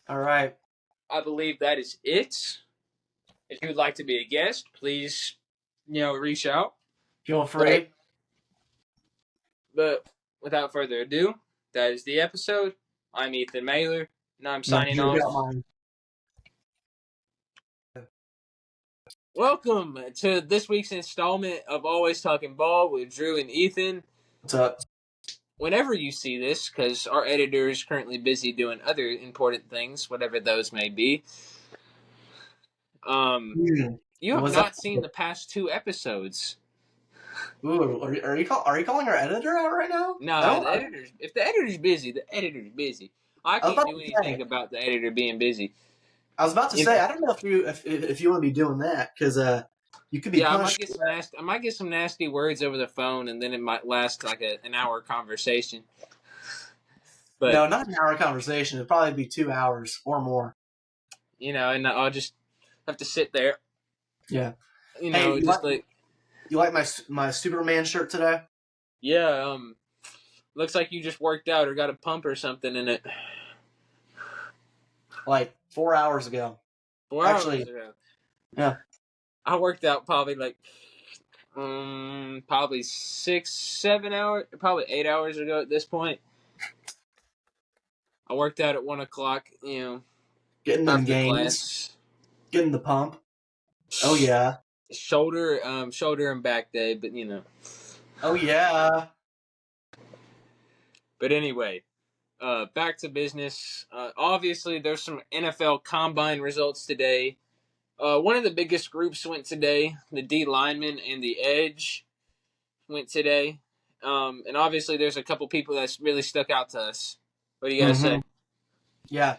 All right. I believe that is it. If you would like to be a guest, please, reach out. Feel free. But without further ado, that is the episode. I'm Ethan Mailer, and I'm signing off. Welcome to this week's installment of Always Talking Ball with Drew and Ethan. What's up? Whenever you see this, because our editor is currently busy doing other important things, whatever those may be. You have not seen the past 2 episodes. Ooh, are you calling our editor out right now? No, if the editor's busy, the editor's busy. I can't do anything about the editor being busy. I was about to say, I don't know if you want to be doing that, because you could be punished. I might get some nasty words over the phone, and then it might last like an hour conversation. But no, not an hour conversation. It'd probably be 2 hours or more. And I'll just have to sit there. Yeah. Hey, you like my Superman shirt today? Yeah. Looks like you just worked out or got a pump or something in it. Like 4 hours ago. 4 hours ago. Yeah. I worked out probably probably 6, 7 hours, probably 8 hours ago at this point. I worked out at 1 o'clock, Getting them gains. Class. Getting the pump. Oh yeah. Shoulder and back day, but Oh yeah. But anyway, back to business. Obviously, there's some NFL Combine results today. One of the biggest groups went today. The D lineman and the edge went today. And obviously, there's a couple people that's really stuck out to us. What do you guys say? Yeah.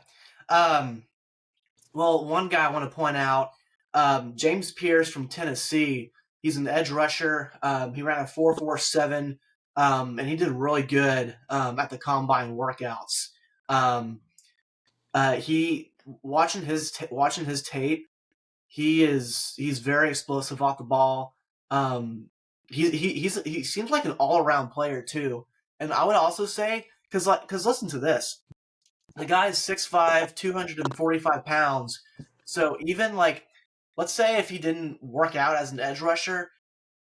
Well, one guy I want to point out, James Pierce from Tennessee. He's an edge rusher. He ran a 4.47, and he did really good at the combine workouts. He watching his tape. He's very explosive off the ball. He seems like an all around player too. And I would also say because listen to this, the guy is 6'5", 245 pounds. So even let's say if he didn't work out as an edge rusher,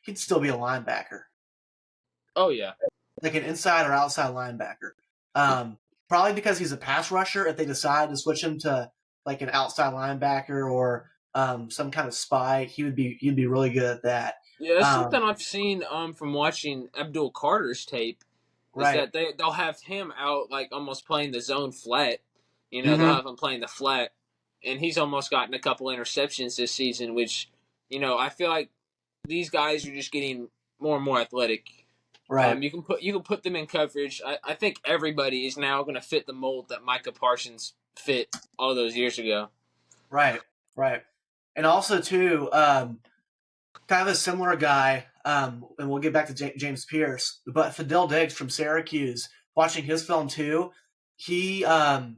he'd still be a linebacker. Oh yeah, like an inside or outside linebacker. Probably because he's a pass rusher. If they decide to switch him to like an outside linebacker or some kind of spy, he'd be really good at that. Yeah, that's something I've seen from watching Abdul Carter's tape. Is that they'll have him out like almost playing the zone flat. They'll have him playing the flat, and he's almost gotten a couple interceptions this season, which I feel like these guys are just getting more and more athletic. Right. You can put them in coverage. I think everybody is now going to fit the mold that Micah Parsons fit all those years ago. Right. And also too, kind of a similar guy, and we'll get back to James Pierce, but Fidel Diggs from Syracuse. Watching his film too, he was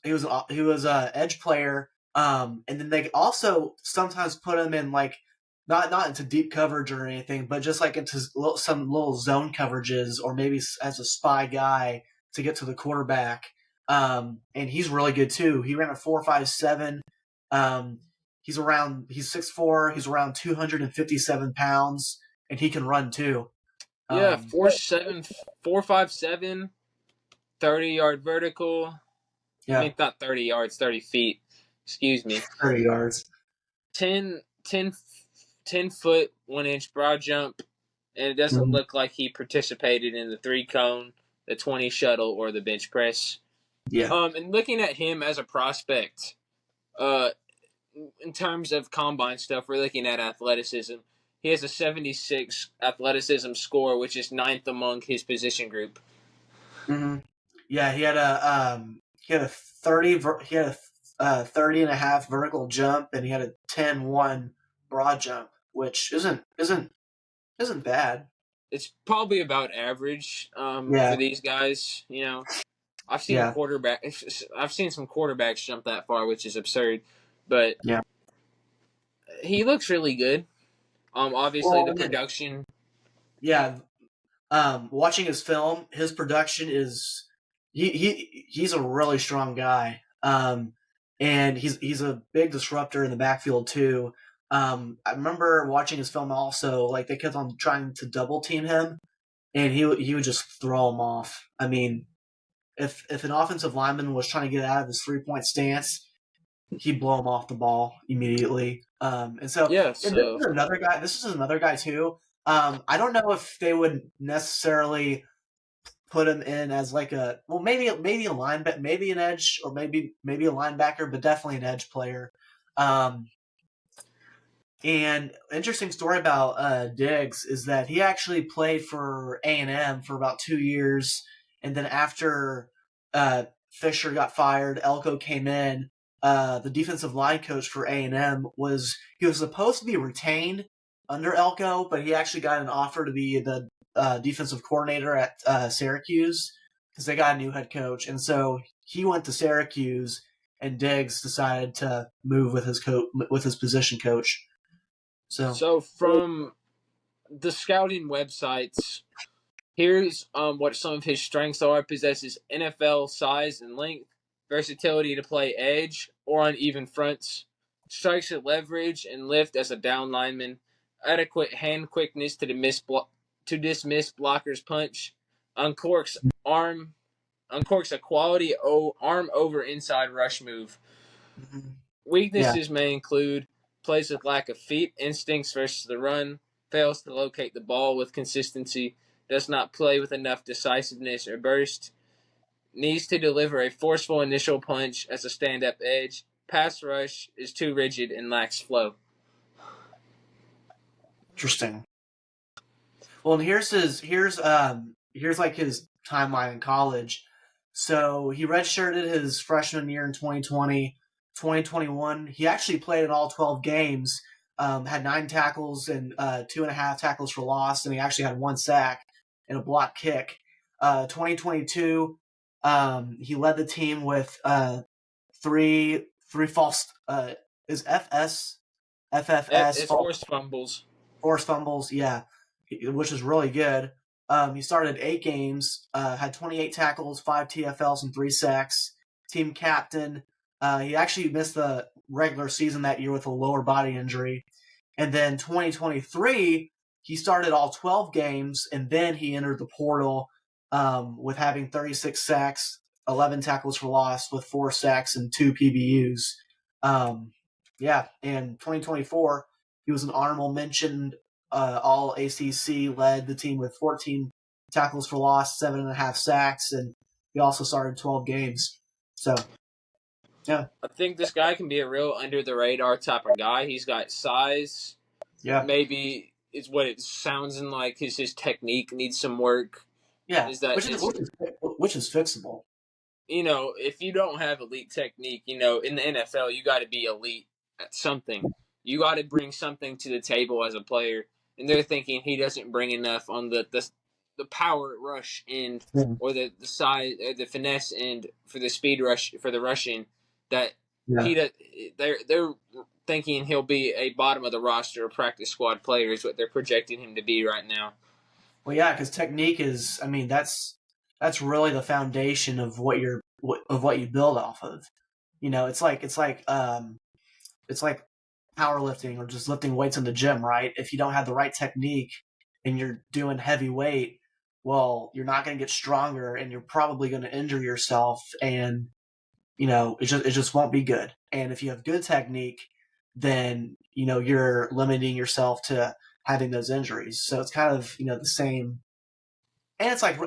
a edge player, and then they also sometimes put him in like not into deep coverage or anything, but just like into some little zone coverages or maybe as a spy guy to get to the quarterback. And he's really good too. He ran a 4.57. He's 6'4". He's around 257 pounds, and he can run too. Yeah, 4.57, 30-yard vertical. Yeah. I mean, not 30 yards, 30 feet. Excuse me. 30 yards. 10 foot, 1 inch broad jump, and it doesn't look like he participated in the 3-cone, the 20 shuttle, or the bench press. Yeah. And looking at him as a prospect, in terms of combine stuff, we're looking at athleticism. He has a 76 athleticism score, which is ninth among his position group. Mm-hmm. Yeah, he had a 30 and a half vertical jump, and he had a 10-1 broad jump, which isn't bad. It's probably about average Yeah. for these guys. You know, I've seen Yeah. some quarterbacks jump that far, which is absurd. But Yeah. he looks really good. Obviously the production. Yeah. Watching his film, his production is he's a really strong guy. And he's a big disruptor in the backfield too. I remember watching his film also. Like they kept on trying to double team him, and he would just throw him off. I mean, if an offensive lineman was trying to get out of his 3-point stance, he'd blow him off the ball immediately. And so, Yeah, and this is another guy. This is another guy too. I don't know if they would necessarily put him in as like maybe a linebacker, maybe an edge, or maybe a linebacker, but definitely an edge player. And interesting story about Diggs is that he actually played for A&M for about 2 years, and then after Fisher got fired, Elko came in. The defensive line coach for A&M was supposed to be retained under Elko, but he actually got an offer to be the defensive coordinator at Syracuse because they got a new head coach, and so he went to Syracuse, and Diggs decided to move with his position coach. So from the scouting websites, here's what some of his strengths are. Possesses NFL size and length, versatility to play edge or on even fronts, strikes at leverage and lift as a down lineman, adequate hand quickness to dismiss blockers' punch, uncorks a quality arm over inside rush move. Weaknesses may include plays with lack of feet instincts versus the run, fails to locate the ball with consistency, does not play with enough decisiveness or burst, needs to deliver a forceful initial punch as a stand-up edge, pass rush is too rigid and lacks flow. Interesting. Well, and here's like his timeline in college. So he redshirted his freshman year in 2020. 2021, he actually played in all 12 games, had 9 tackles and 2.5 tackles for loss, and he actually had 1 sack and a block kick. 2022, he led the team with 3 false is FFS It's forced fumbles. Forced fumbles, yeah, which is really good. He started 8 games, had 28 tackles, 5 TFLs, and 3 sacks. Team captain. He actually missed the regular season that year with a lower body injury. And then 2023, he started all 12 games, and then he entered the portal with having 36 sacks, 11 tackles for loss, with 4 sacks and 2 PBUs. And 2024, he was an honorable mention all ACC, led the team with 14 tackles for loss, 7.5 sacks, and he also started 12 games. So, yeah. I think this guy can be a real under-the-radar type of guy. He's got size. Yeah. Maybe it's what it sounds like his technique needs some work. Yeah, which is fixable. You know, if you don't have elite technique, you know, in the NFL, you got to be elite at something. You got to bring something to the table as a player. And they're thinking he doesn't bring enough on the power rush end or the size, the finesse end for the speed rush, for the rushing. That he does, they're thinking he'll be a bottom of the roster practice squad player is what they're projecting him to be right now. Well, yeah, because technique is, I mean, that's really the foundation of what you build off of. You know, it's like powerlifting or just lifting weights in the gym, right? If you don't have the right technique and you're doing heavy weight, well, you're not going to get stronger, and you're probably going to injure yourself, and you know, it just won't be good. And if you have good technique, then, you know, you're limiting yourself to having those injuries. So it's kind of, you know, the same And it's like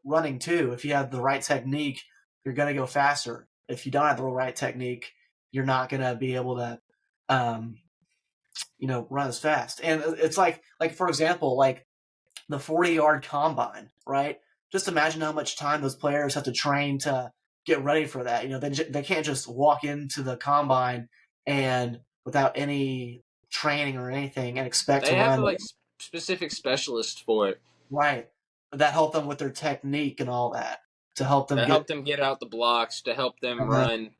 running too. If you have the right technique, you're gonna go faster. If you don't have the right technique, you're not gonna be able to um, run as fast. And it's like for example, like the 40-yard combine, right? Just imagine how much time those players have to train to get ready for that. They can't just walk into the combine and without any training or anything and expect to They have run like specific specialists for it right. That help them with their technique and all that to help them that help get. them get out the blocks, to help them Uh-huh. run.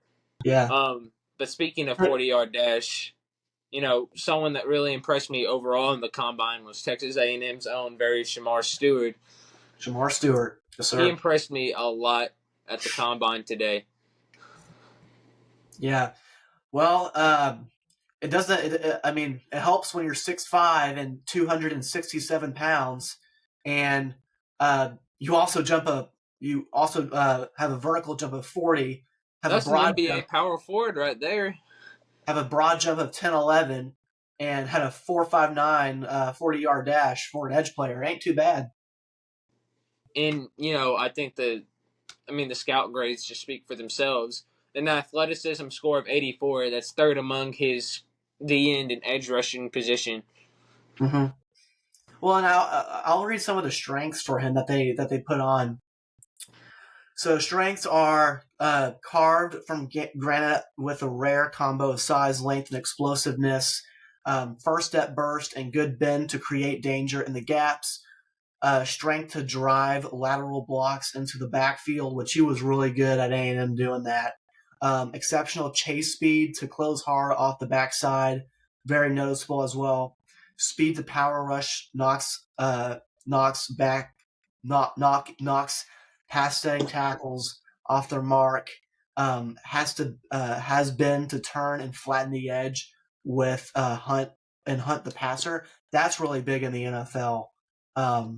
Yeah. But speaking of 40-yard dash, someone that really impressed me overall in the combine was Texas A&M's own very Shamar Stewart. Shamar Stewart, yes, sir. He impressed me a lot at the combine today. Yeah. Well, it doesn't. It helps when you're 6'5" and 267 pounds, and you also have a vertical jump of 40. That's an NBA power forward right there. Have a broad jump of 10-11, and had a 4.59 40-yard dash for an edge player. Ain't too bad. And I think the scout grades just speak for themselves. An athleticism score of 84. That's third among his D end and edge rushing position. Mm-hmm. Well, and I'll read some of the strengths for him that they put on. So strengths are carved from granite with a rare combo of size, length, and explosiveness. First step burst and good bend to create danger in the gaps. Strength to drive lateral blocks into the backfield, which he was really good at A&M doing that. Exceptional chase speed to close hard off the backside, very noticeable as well. Speed to power rush knocks pass setting tackles off their mark. Has been to turn and flatten the edge with hunt the passer. That's really big in the NFL.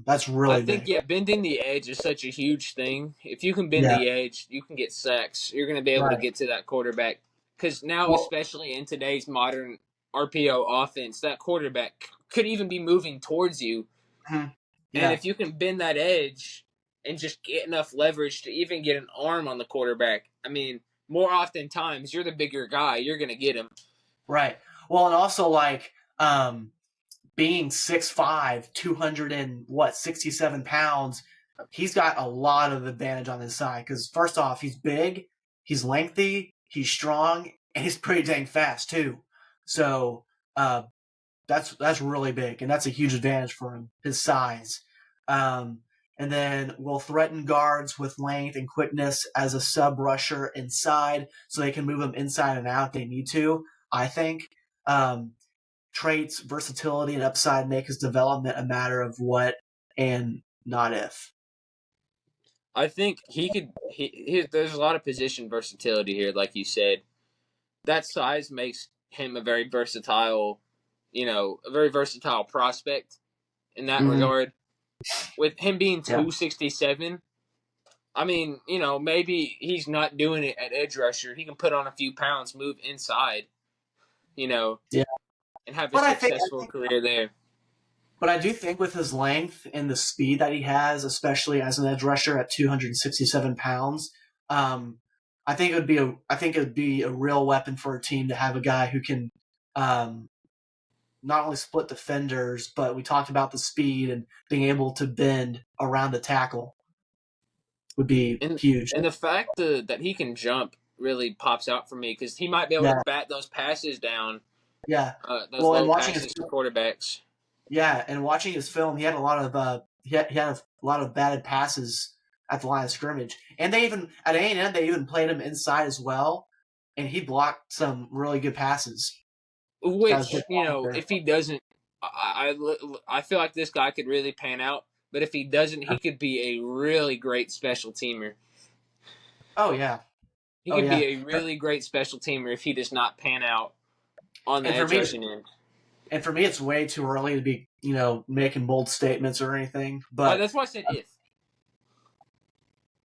That's really big. Bending the edge is such a huge thing. If you can bend the edge, you can get sacks. You're going to be able to get to that quarterback. Because now, especially in today's modern RPO offense, that quarterback could even be moving towards you. Mm-hmm. Yeah. And if you can bend that edge and just get enough leverage to even get an arm on the quarterback, more often times, you're the bigger guy. You're going to get him. Right. Well, and also, being 6'5", 267 pounds, he's got a lot of advantage on his side. Because first off, he's big, he's lengthy, he's strong, and he's pretty dang fast too. So that's really big, and that's a huge advantage for him, his size. And then will threaten guards with length and quickness as a sub rusher inside, so they can move him inside and out if they need to. I think. Traits, versatility, and upside make his development a matter of what and not if. I think he could. There's a lot of position versatility here, like you said. That size makes him a very versatile, prospect in that regard. With him being 267, maybe he's not doing it at edge rusher. He can put on a few pounds, move inside, and have a successful career there. But I do think with his length and the speed that he has, especially as an edge rusher at 267 pounds, I think it would be a real weapon for a team to have a guy who can not only split defenders, but we talked about the speed and being able to bend around the tackle would be huge. And the fact that he can jump really pops out for me because he might be able to bat those passes down. Yeah. Those low passes to quarterbacks. Yeah, and watching his film, he had a lot of batted passes at the line of scrimmage, and they even at A&M they even played him inside as well, and he blocked some really good passes. Which if he doesn't, I feel like this guy could really pan out. But if he doesn't, he could be a really great special teamer. Oh yeah, he could be a really great special teamer if he does not pan out on the edge rushing end. And for me, it's way too early to be, making bold statements or anything. But that's why I said if.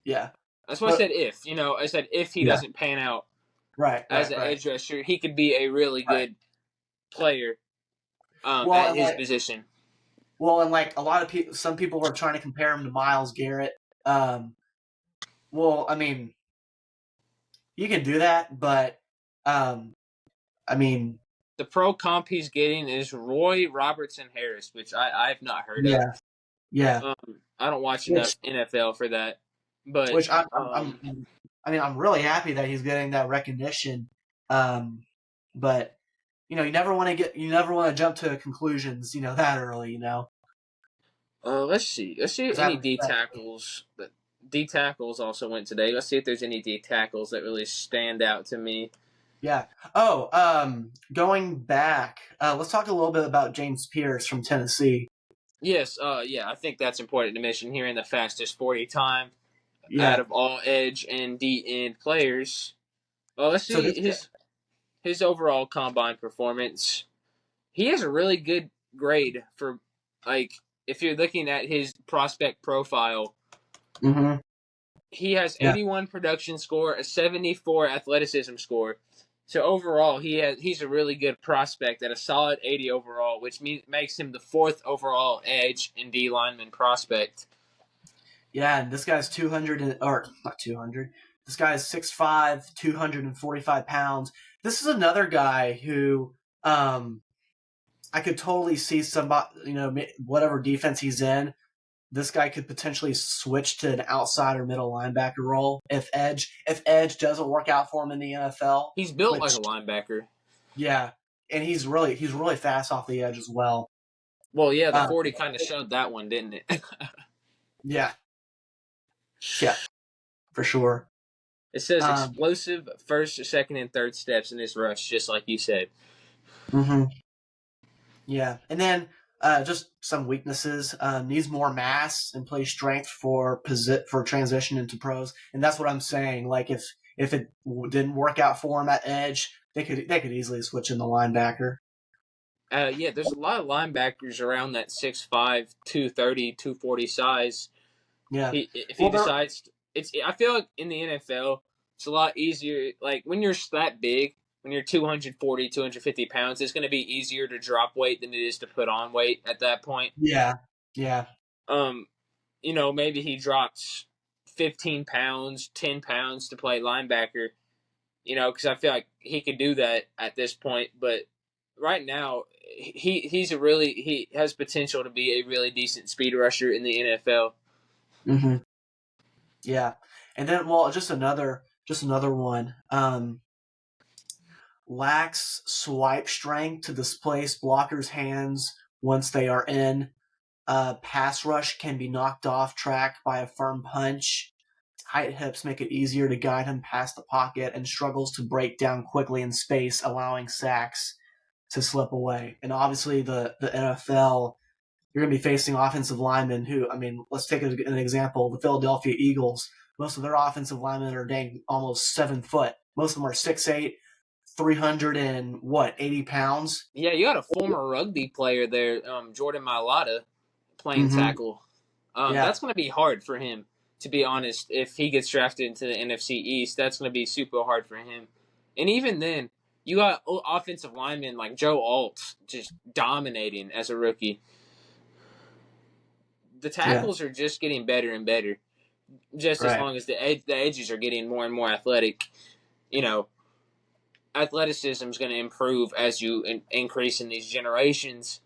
Yeah. That's why I said if. I said if he doesn't pan out as an edge rusher, he could be a really good player at his position. Well, and like a lot of people, some people are trying to compare him to Myles Garrett. Well, I mean, you can do that, but I mean, The pro comp he's getting is Roy Robertson Harris, which I've not heard of. yeah, yeah. I don't watch Which enough NFL for that, but which I mean, I'm really happy that he's getting that recognition. But you know, you never want to jump to conclusions, you know, that early, you know. let's see if 'Cause I any have D respect. tackles. D tackles also went today. Let's see if there's any D tackles that really stand out to me. Yeah. Oh, going back, let's talk a little bit about James Pierce from Tennessee. Yes, yeah, I think that's important to mention here in the fastest 40 time out Yeah. of all edge and D end players. Well, let's So see this guy, his overall combine performance. He has a really good grade for, like, if you're looking at his prospect profile. mm-hmm. He has Yeah. 81 production score, a 74 athleticism score. So overall, he's a really good prospect at a solid 80 overall, which makes him the 4th overall edge and D lineman prospect. Yeah, and this guy's 200 or not 200. This guy is 6'5", 245 pounds. This is another guy who I could totally see somebody, you know, whatever defense he's in, this guy could potentially switch to an outside or middle linebacker role if edge doesn't work out for him in the NFL. He's built Which, like a linebacker. yeah, and he's really fast off the edge as well. Well, yeah, the 40 kind of showed that one, didn't it? Yeah, yeah, for sure. It says explosive first, second, and third steps in his rush, just like you said. Mm-hmm. Yeah, and then just some weaknesses. Needs more mass and play strength for transition into pros, and that's what I'm saying. Like if it didn't work out for him at edge, they could easily switch in the linebacker. Yeah, there's a lot of linebackers around that 6'5", 230, 240 size. Yeah, If he decides, I feel like in the NFL, it's a lot easier. Like when you're that big, when you're 240, 250 pounds, it's going to be easier to drop weight than it is to put on weight at that point. Yeah, yeah. You know, maybe he drops 15 pounds, 10 pounds to play linebacker. You know, because I feel like he could do that at this point. But right now, he has potential to be a really decent speed rusher in the NFL. Mm-hmm. Yeah, and then just another one. Lacks swipe strength to displace blockers' hands once they are in. Pass rush can be knocked off track by a firm punch. Tight hips make it easier to guide him past the pocket and struggles to break down quickly in space, allowing sacks to slip away. And obviously, the NFL, you're going to be facing offensive linemen who, I mean, let's take an example. The Philadelphia Eagles, most of their offensive linemen are almost 7 foot. Most of them are 6'8", 380 pounds. Yeah, you got a former rugby player there, Jordan Mailata, playing tackle. Yeah. That's going to be hard for him, to be honest. If he gets drafted into the NFC East, that's going to be super hard for him. And even then, you got offensive linemen like Joe Alt just dominating as a rookie. The tackles are just getting better and better, just as long as the edges are getting more and more athletic. You know, athleticism is going to improve as you increase in these generations.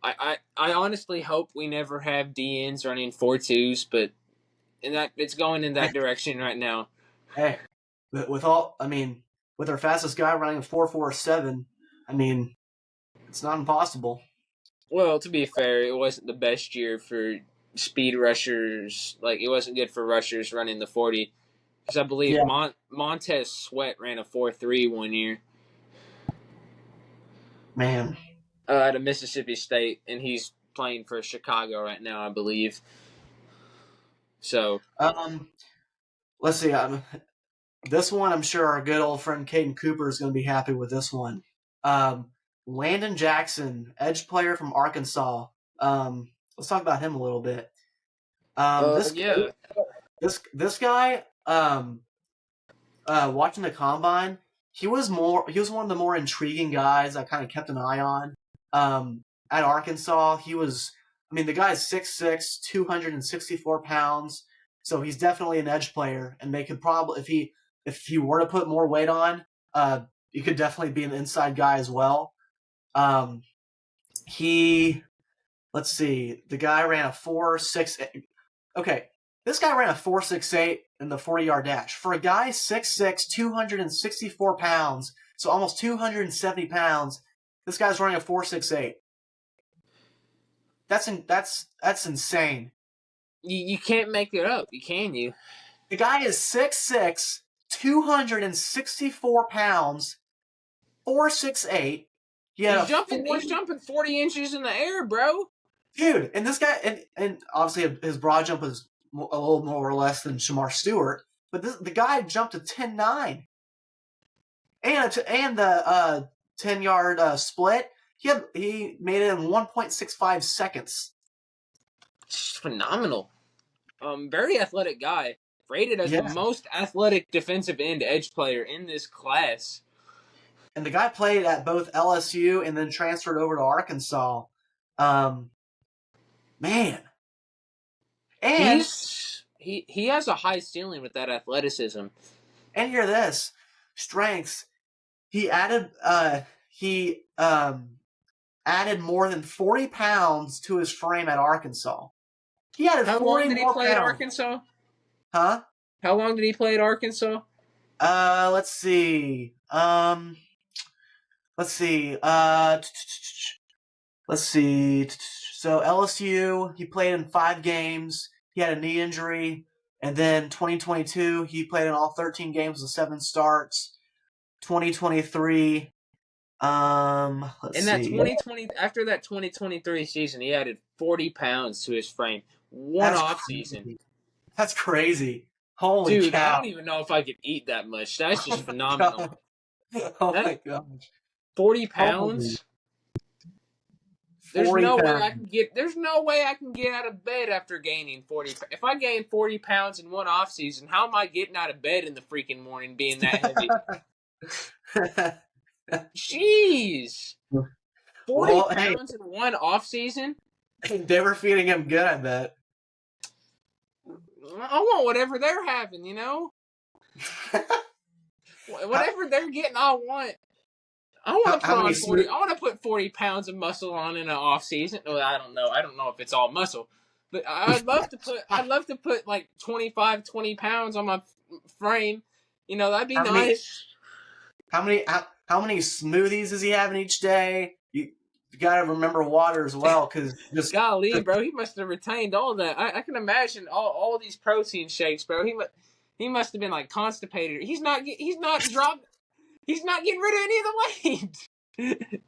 I honestly hope we never have DNs running 4.2s, but it's going in that direction right now. Hey, with our fastest guy running a 4.47, I mean, it's not impossible. Well, to be fair, it wasn't the best year for speed rushers. Like, it wasn't good for rushers running the 40. Because I believe Montez Sweat ran a 4.3 one year. Man. Out of Mississippi State, and he's playing for Chicago right now, I believe. So. Let's see. This one, I'm sure our good old friend Caden Cooper is going to be happy with this one. Landon Jackson, edge player from Arkansas. Let's talk about him a little bit. This guy, watching the combine, he was one of the more intriguing guys I kind of kept an eye on. At Arkansas, he was I mean, the guy's 6'6", 264 pounds, so he's definitely an edge player, and they could probably, if he were to put more weight on, he could definitely be an inside guy as well. Let's see, the guy ran a 4.6. Okay, this guy ran a 4.68 in the 40-yard dash. For a guy 6'6", 264 pounds, so almost 270 pounds, this guy's running a 4.68. That's insane. You can't make it up, can you? The guy is 6'6", 264 pounds, 4.68. He's jumping 40 inches in the air, bro. Dude, and this guy, and obviously his broad jump was a little more or less than Shamar Stewart, but the guy jumped to 10.9. And the 10-yard split, he made it in 1.65 seconds. Phenomenal. Very athletic guy. Rated as the most athletic defensive end edge player in this class. And the guy played at both LSU and then transferred over to Arkansas. Man. And he has a high ceiling with that athleticism. And hear this. Strengths. He added more than 40 pounds to his frame at Arkansas. He added How 40 long did he play pounds. at Arkansas? Huh? How long did he play at Arkansas? Let's see. So LSU, he played in 5 games. He had a knee injury. And then 2022, he played in all 13 games with 7 starts. 2023, after that 2023 season, he added 40 pounds to his frame. One off season. That's crazy. Holy cow. I don't even know if I could eat that much. That's just phenomenal. My gosh. 40 pounds? There's no way I can get out of bed after gaining 40. If I gain 40 pounds in one off season, how am I getting out of bed in the freaking morning being that heavy? Jeez. 40 pounds in one off season? They were feeding him good, I bet. I want whatever they're having, you know? Whatever they're getting, I want. I want to put 40 pounds of muscle on in an off season. Well, I don't know. I don't know if it's all muscle, but I'd love to put like 25, 20 pounds on my frame. You know, that'd be nice. How many smoothies is he having each day? You got to remember water as well, because golly, bro, he must have retained all that. I can imagine all these protein shakes, bro. He must have been like constipated. He's not getting rid of any of the weight.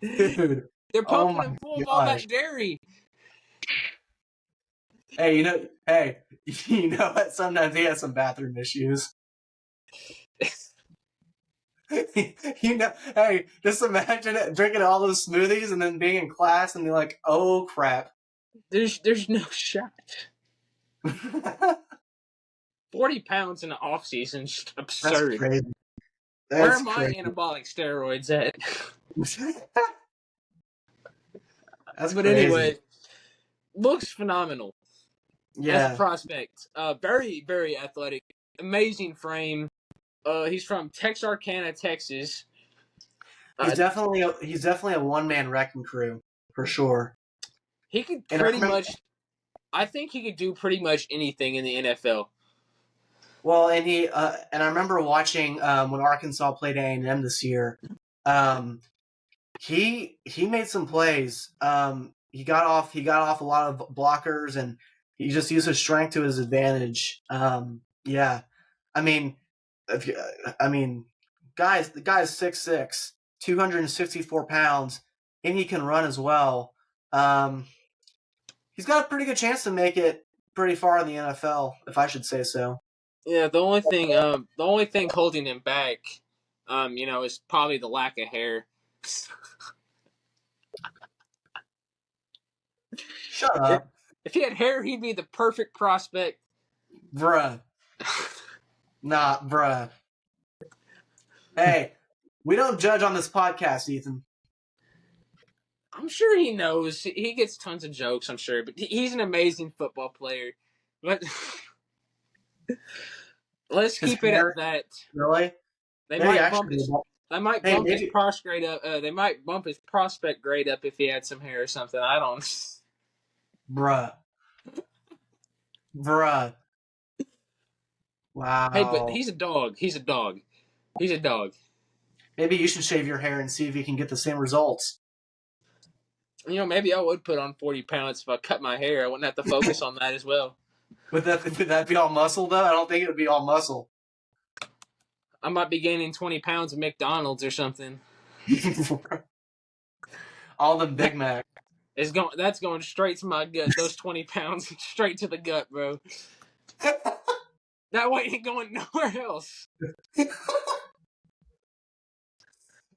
Dude, they're pumping him full of all that dairy. Hey, you know what? Sometimes he has some bathroom issues. Hey, just imagine it, drinking all those smoothies and then being in class and be like, oh crap. There's no shot. 40 pounds in the off season is absurd. That's crazy. Where are my anabolic steroids at? But anyway, looks phenomenal. Yeah. As a prospect. Very, very athletic. Amazing frame. He's from Texarkana, Texas. He's definitely a one-man wrecking crew, for sure. He could I think he could do pretty much anything in the NFL. Well, and I remember watching when Arkansas played A&M this year. He made some plays. He got off a lot of blockers, and he just used his strength to his advantage. Yeah, guys, the guy's 6'6", 264 pounds, and he can run as well. He's got a pretty good chance to make it pretty far in the NFL, if I should say so. Yeah, the only thing holding him back, is probably the lack of hair. Shut up. If he had hair, he'd be the perfect prospect. Bruh. Nah, bruh. Hey, we don't judge on this podcast, Ethan. I'm sure he knows. He gets tons of jokes, I'm sure. But he's an amazing football player. But let's His keep it at hair, that. really? They Maybe might I bump should. his. They might Hey, bump his maybe. prospect grade up. They might bump his prospect grade up if he had some hair or something. I don't. Bruh. Bruh. Hey, but Wow. he's a dog. He's a dog. He's a dog. Maybe you should shave your hair and see if you can get the same results. Maybe I would put on 40 pounds if I cut my hair. I wouldn't have to focus on that as well. Would that be all muscle, though? I don't think it would be all muscle. I might be gaining 20 pounds of McDonald's or something. All the Big Mac. That's going straight to my gut. Those 20 pounds straight to the gut, bro. That way ain't going nowhere else.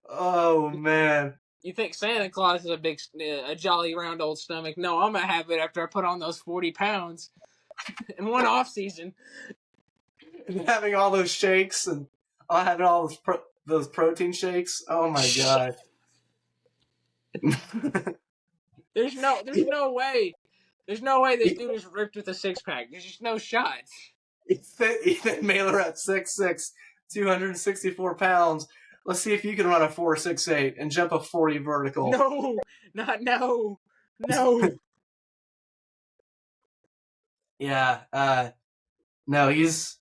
Oh, man. You think Santa Claus is a jolly round old stomach? No, I'm gonna have it after I put on those 40 pounds in one off season. And having all those shakes and having all those protein shakes. Oh, my God. There's no way. There's no way this dude is ripped with a six pack. There's just no shot. Ethan Mailer at 6'6", 264 pounds. Let's see if you can run a 4.68 and jump a 40 vertical. No. Yeah. No, he's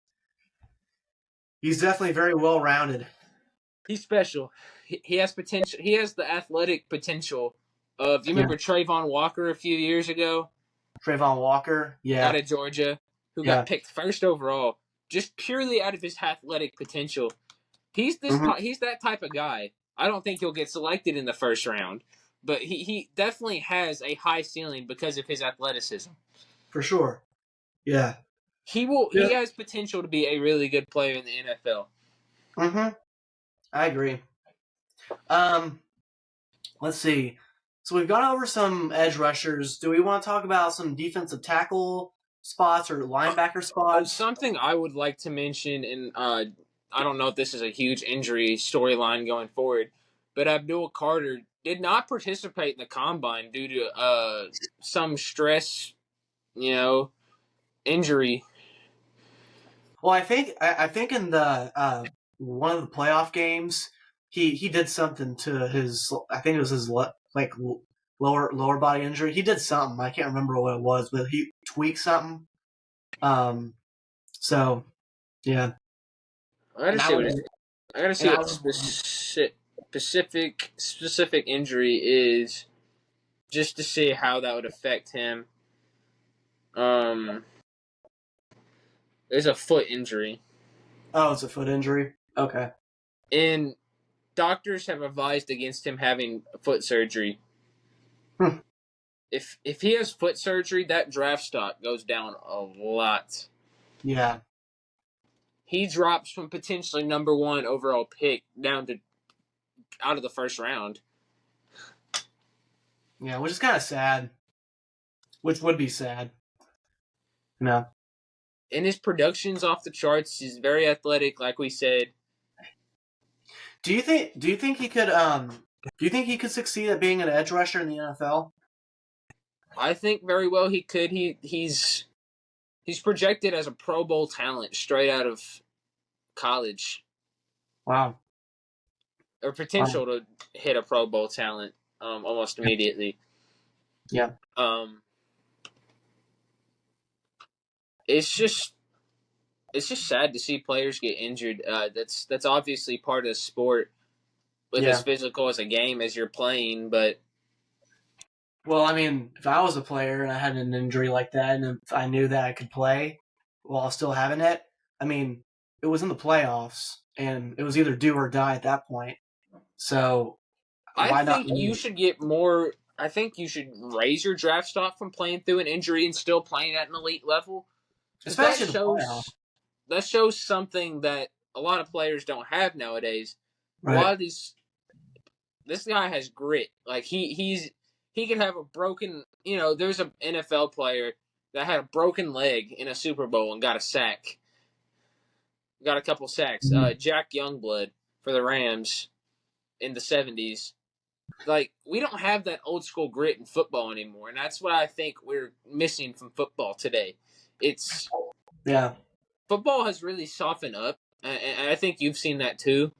definitely very well rounded. He's special. He has potential. He has the athletic potential of. You remember Trayvon Walker a few years ago? Trayvon Walker, yeah, out of Georgia, who got picked first overall, just purely out of his athletic potential. He's he's that type of guy. I don't think he'll get selected in the first round, but he definitely has a high ceiling because of his athleticism. For sure. Yeah. He has potential to be a really good player in the NFL. Mm-hmm. I agree. Let's see. So we've gone over some edge rushers. Do we want to talk about some defensive tackle spots or linebacker spots? Something I would like to mention, and I don't know if this is a huge injury storyline going forward, but Abdul Carter did not participate in the combine due to some stress, injury. Well, I think in the one of the playoff games, he did something to his. I think it was his lower body injury. He did something. I can't remember what it was, but he tweaked something. So yeah. I gotta see what specific injury is, just to see how that would affect him. There's a foot injury. Oh, it's a foot injury. Okay. And doctors have advised against him having foot surgery. If he has foot surgery, that draft stock goes down a lot. Yeah. He drops from potentially number 1 overall pick down to out of the first round. Yeah, which is kind of sad. Which would be sad. No. And his production's off the charts. He's very athletic, like we said. Do you think he could succeed at being an edge rusher in the NFL? I think very well he could. He's projected as a Pro Bowl talent straight out of college. Wow. Or potential to hit a Pro Bowl talent almost immediately. Yeah. It's just sad to see players get injured. That's obviously part of the sport, with as physical as a game as you're playing. But well, I mean, if I was a player and I had an injury like that, and if I knew that I could play while still having it, I mean, it was in the playoffs, and it was either do or die at that point. So I think you should get more. I think you should raise your draft stock from playing through an injury and still playing at an elite level. Especially that shows something that a lot of players don't have nowadays. Right. A lot of this guy has grit. Like he can have a broken. There's an NFL player that had a broken leg in a Super Bowl and got a sack. Got a couple sacks. Jack Youngblood for the Rams in the 70s. like we don't have that old school grit in football anymore, and that's what I think we're missing from football today. It's Yeah. football has really softened up, and I think you've seen that too.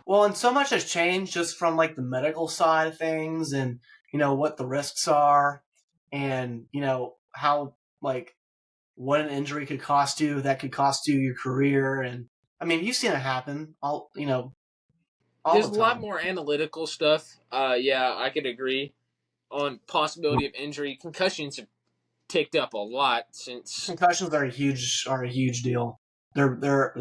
Well, and so much has changed just from like the medical side of things, and what the risks are, and how like what an injury could cost you, that could cost you your career, and I mean you've seen it happen all There's the a lot time. more analytical stuff. Yeah, I could agree on possibility of injury. Concussions have ticked up a lot since. Concussions are a huge deal. They're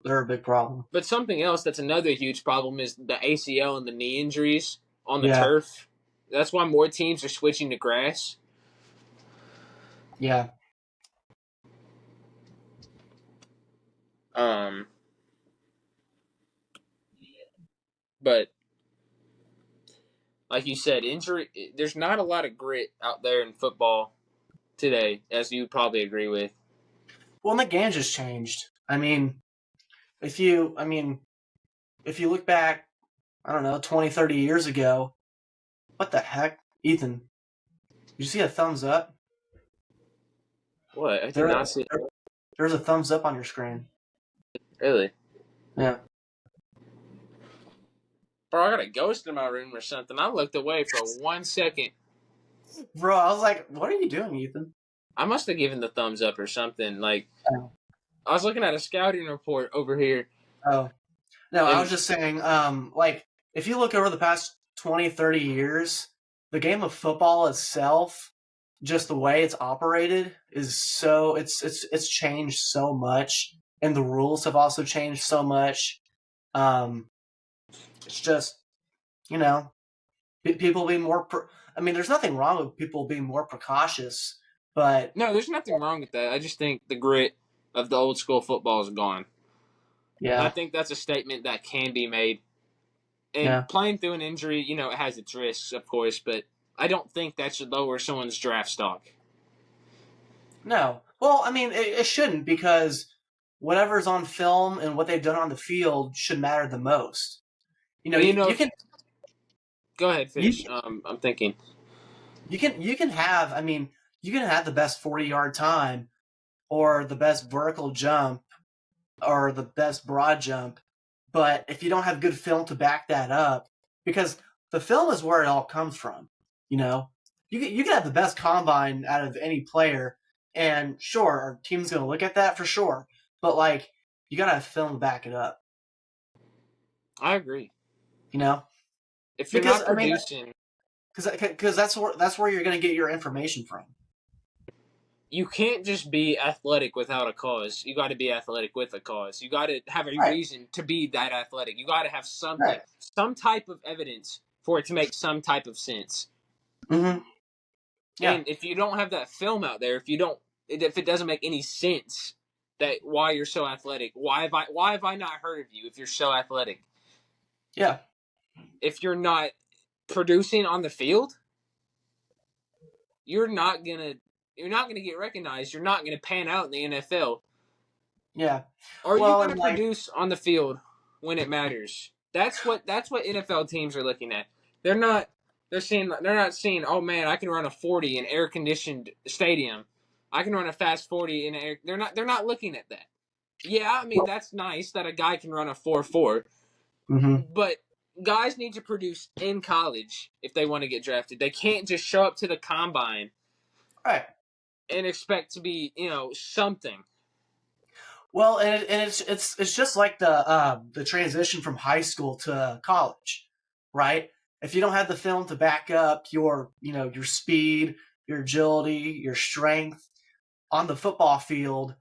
a big problem. But something else that's another huge problem is the ACL and the knee injuries on the Yeah. turf. That's why more teams are switching to grass. Yeah. But like you said, injury. There's not a lot of grit out there in football today, as you probably agree with. Well, and the game just changed. I mean, if you look back, I don't know, 20, 30 years ago, what the heck, Ethan? Did you see a thumbs up? What? I did There, not see. there's a thumbs up on your screen. Really? Yeah. Bro, I got a ghost in my room or something. I looked away for 1 second. Bro, I was like, what are you doing, Ethan? I must have given the thumbs up or something. Like, Oh. I was looking at a scouting report over here. Oh. No, And I was just saying, like, if you look over the past 20, 30 years, the game of football itself, just the way it's operated, is so it's changed so much, and the rules have also changed so much. It's just, people being more. I mean, there's nothing wrong with people being more precautious, but no, there's nothing wrong with that. I just think the grit of the old school football is gone. And I yeah, think that's a statement that can be made. And yeah, playing through an injury, it has its risks, of course, but I don't think that should lower someone's draft stock. no. Well, I mean, it shouldn't, because whatever's on film and what they've done on the field should matter the most. And, You can go ahead, you, finish. I'm thinking. you can have. I mean, you can have the best 40-yard time, or the best vertical jump, or the best broad jump, but if you don't have good film to back that up, because the film is where it all comes from, you can have the best combine out of any player, and sure, our team's going to look at that for sure, but like you got to have film to back it up, I agree. If you're because not I mean, producing, because that's where you're going to get your information from. you can't just be athletic without a cause. You got to be athletic with a cause. You got to have a Right. reason to be that athletic. You got to have something, Right. some type of evidence for it to make some type of sense. Mm-hmm. Yeah. And if you don't have that film out there, if it doesn't make any sense that why you're so athletic, why have I not heard of you if you're so athletic? Yeah. If you're not producing on the field, you're not gonna get recognized. You're not gonna pan out in the NFL. Yeah. Are you Well, gonna and like, produce on the field when it matters? That's what NFL teams are looking at. They're not seeing, oh man, I can run a 40 in air conditioned stadium. I can run a fast 40 in air. They're not looking at that. Yeah, I mean that's nice that a guy can run a 4.4, mm-hmm. but guys need to produce in college if they want to get drafted. They can't just show up to the combine Right. and expect to be, something. Well, and it's just like the transition from high school to college, right? If you don't have the film to back up your your speed, your agility, your strength on the football field,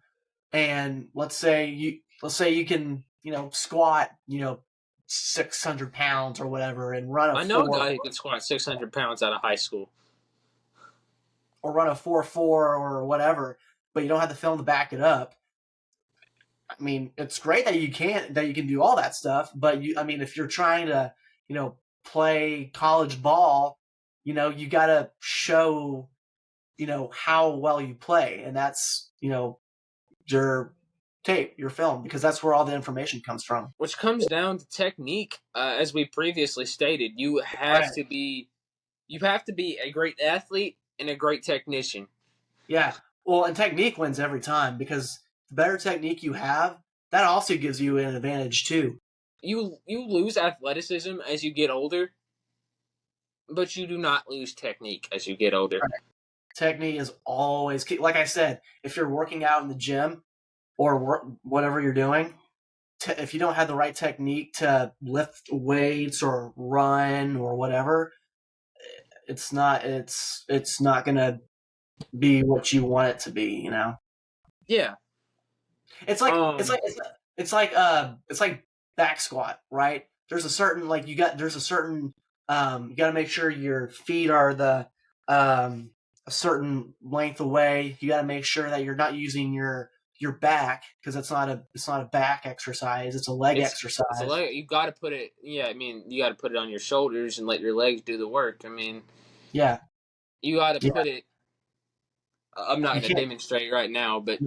and let's say you can squat 600 pounds or whatever, and run a I know a four guy who can squat 600 pounds out of high school. or run a 4.4 or whatever, but you don't have the film to back it up. I mean, it's great that you can do all that stuff, but if you're trying to, play college ball, you got to show, how well you play, and that's, your tape, your film, because that's where all the information comes from. Which comes down to technique, as we previously stated. You have to be a great athlete and a great technician. Yeah. Well, and technique wins every time, because the better technique you have, that also gives you an advantage too. You lose athleticism as you get older, but you do not lose technique as you get older. Right. Technique is always key. Like I said, if you're working out in the gym or whatever you're doing, if you don't have the right technique to lift weights or run or whatever, it's not gonna be what you want it to be. You know. Yeah. It's like it's like back squat, right? There's a certain you got to make sure your feet are a certain length away. You got to make sure that you're not using your back, because it's not a back exercise. It's a leg exercise. It's a leg. You got to put it. Yeah, I mean, you got to put it on your shoulders and let your legs do the work. I mean, yeah, you got to put it. I'm not going to demonstrate right now, but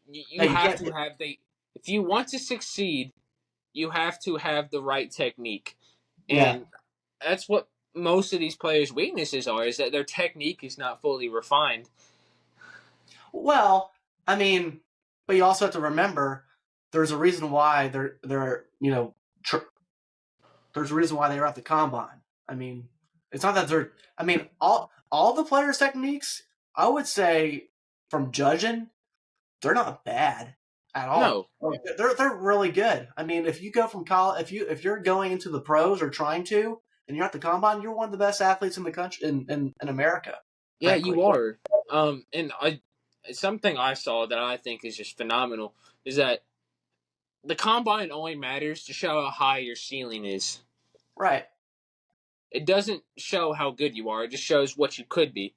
you have to have if you want to succeed, you have to have the right technique, and that's what most of these players' weaknesses are, is that their technique is not fully refined. Well, I mean, but you also have to remember there's a reason why they're there's a reason why they're at the combine. I mean, it's not that they're. I mean, all the players' techniques, I would say, from judging, they're not bad at all. No, they're really good. I mean, if you go from college, if you're going into the pros or trying to, and you're at the combine, you're one of the best athletes in the country in America. Yeah, frankly. You are. And something I saw that I think is just phenomenal is that the combine only matters to show how high your ceiling is. Right. It doesn't show how good you are. It just shows what you could be.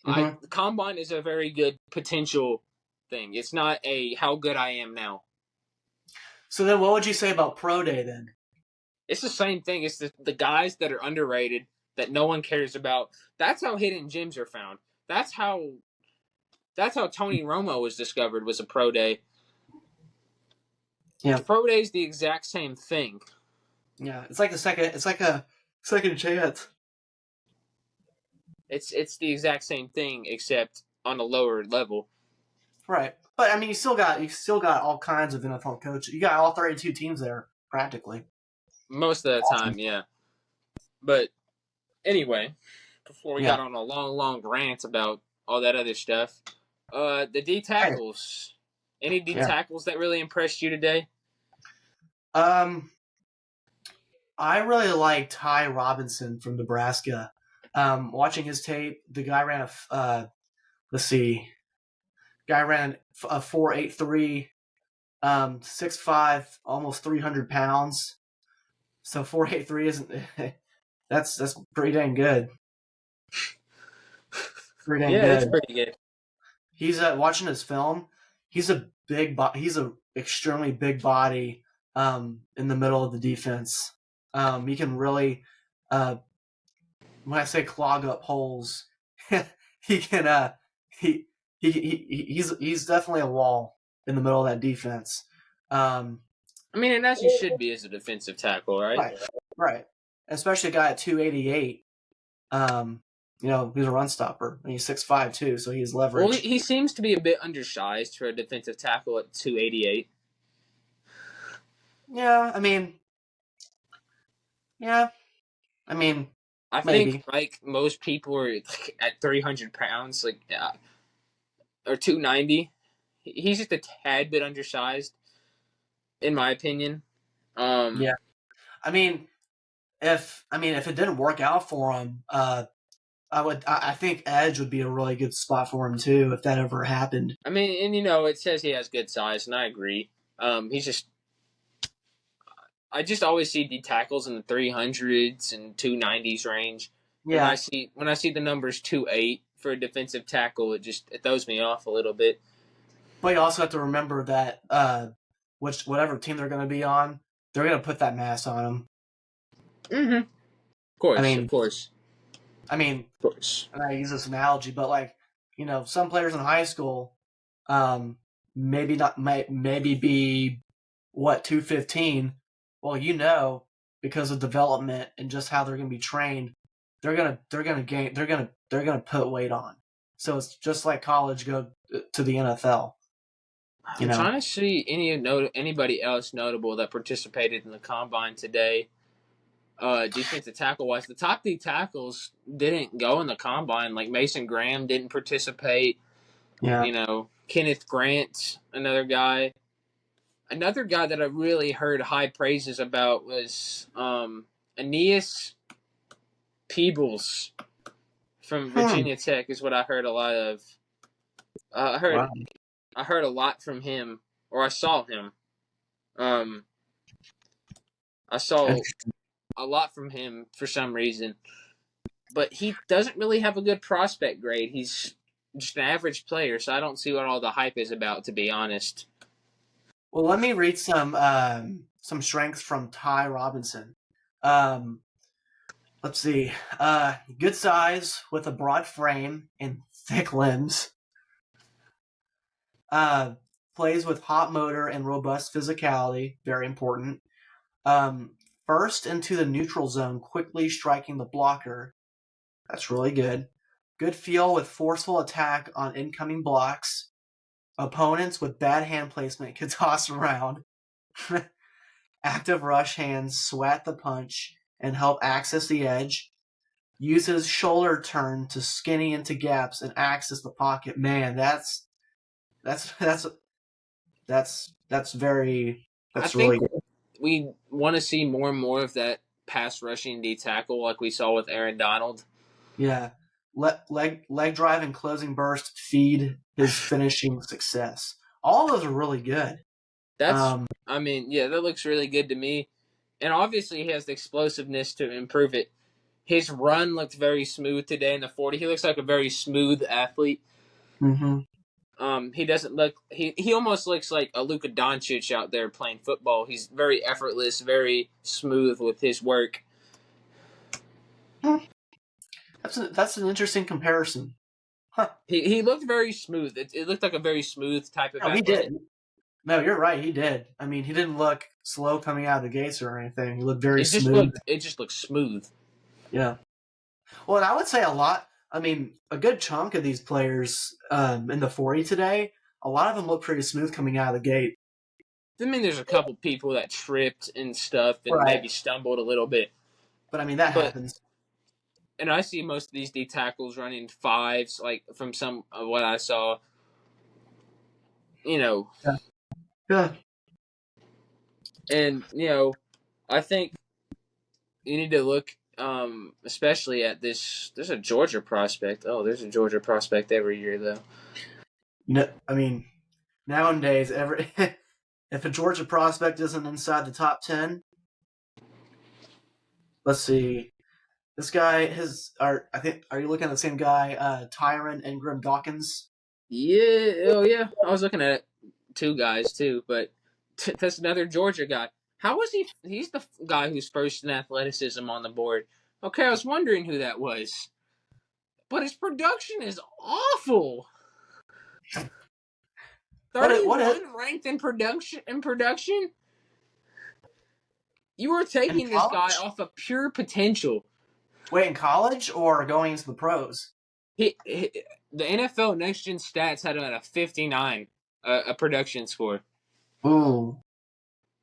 Mm-hmm. The combine is a very good potential thing. It's not a how good I am now. So then what would you say about Pro Day then? It's the same thing. It's the guys that are underrated, that no one cares about. That's how hidden gems are found. That's how Tony Romo was discovered, was a Pro Day. Yeah. The Pro Day is the exact same thing. Yeah, it's like a second chance. It's the exact same thing, except on a lower level. Right. But I mean, you still got all kinds of NFL coaches. You got all 32 teams there practically. Most of the time, yeah. But anyway, before we got on a long rant about all that other stuff, the D tackles. Any D tackles that really impressed you today? I really like Ty Robinson from Nebraska. Watching his tape, the guy ran a 4.83, 6'5", almost 300 pounds. So 4.83 isn't that's pretty dang good. Pretty dang good. Yeah, it's pretty good. He's watching his film. He's a extremely big body in the middle of the defense. He can really, when I say clog up holes, he can. He's definitely a wall in the middle of that defense. I mean, and as you should be as a defensive tackle, right? Right. Especially a guy at 288. He's a run stopper, and he's 6'5" too, so he's leverage. Well, he seems to be a bit undersized for a defensive tackle at 288. Yeah, I mean, I think like most people are at 300 pounds, or 290. He's just a tad bit undersized, in my opinion. Yeah, I mean, if it didn't work out for him, I think edge would be a really good spot for him too, if that ever happened. I mean, and it says he has good size, and I agree. I just always see D tackles in the 300s and 290s range. Yeah. When I see the numbers 2.8 for a defensive tackle, it throws me off a little bit. But you also have to remember that whatever team they're going to be on, they're going to put that mass on them. Mm-hmm. Of course. I mean, of course. And I use this analogy, but some players in high school, maybe be 215. Well, because of development and just how they're going to be trained, they're going to put weight on. So it's just like college go to the NFL. I'm trying to see anybody else notable that participated in the combine today. Defensive tackle wise, the top D tackles didn't go in the combine. Like Mason Graham didn't participate. Yeah. Kenneth Grant, another guy. Another guy that I really heard high praises about was Aeneas Peebles from Virginia Tech. Is what I heard a lot of. I heard a lot from him, or I saw him. I saw a lot from him for some reason, but he doesn't really have a good prospect grade. He's just an average player, so I don't see what all the hype is about, to be honest. Well, let me read some strengths from Ty Robinson. Let's see. Good size with a broad frame and thick limbs. Plays with hot motor and robust physicality. Very important. First into the neutral zone, quickly striking the blocker. That's really good. Good feel with forceful attack on incoming blocks. Opponents with bad hand placement can toss around. Active rush hands sweat the punch and help access the edge. Uses shoulder turn to skinny into gaps and access the pocket. Man, that's really good. We want to see more and more of that pass rushing D tackle like we saw with Aaron Donald. Yeah. Leg drive and closing burst feed his finishing success. All those are really good. That looks really good to me. And obviously he has the explosiveness to improve it. His run looked very smooth today in the 40. He looks like a very smooth athlete. Mm-hmm. He doesn't look. He almost looks like a Luka Doncic out there playing football. He's very effortless, very smooth with his work. That's an interesting comparison. Huh. He looked very smooth. It looked like a very smooth type of athlete. He did. No, you're right. He did. I mean, he didn't look slow coming out of the gates or anything. He looked very smooth. It just looked smooth. Yeah. Well, and I would say a good chunk of these players in the 40 today, a lot of them look pretty smooth coming out of the gate. I mean, there's a couple people that tripped and stuff and maybe stumbled a little bit. But, I mean, that happens. And I see most of these D tackles running fives, like from some of what I saw. Yeah. And, I think you need to look especially at this. There's a Georgia prospect. Oh, there's a Georgia prospect every year, though. No, I mean, nowadays, if a Georgia prospect isn't inside the top 10, let's see. This guy, are you looking at the same guy, Tyron Ingram Dawkins? Yeah, oh yeah. I was looking at two guys too, but that's another Georgia guy. How was he? He's the guy who's first in athleticism on the board. Okay, I was wondering who that was. But his production is awful. 31 ranked in production. You are taking this guy off of pure potential. Wait, in college or going into the pros? The NFL Next Gen Stats had him at a 59, a production score. Ooh.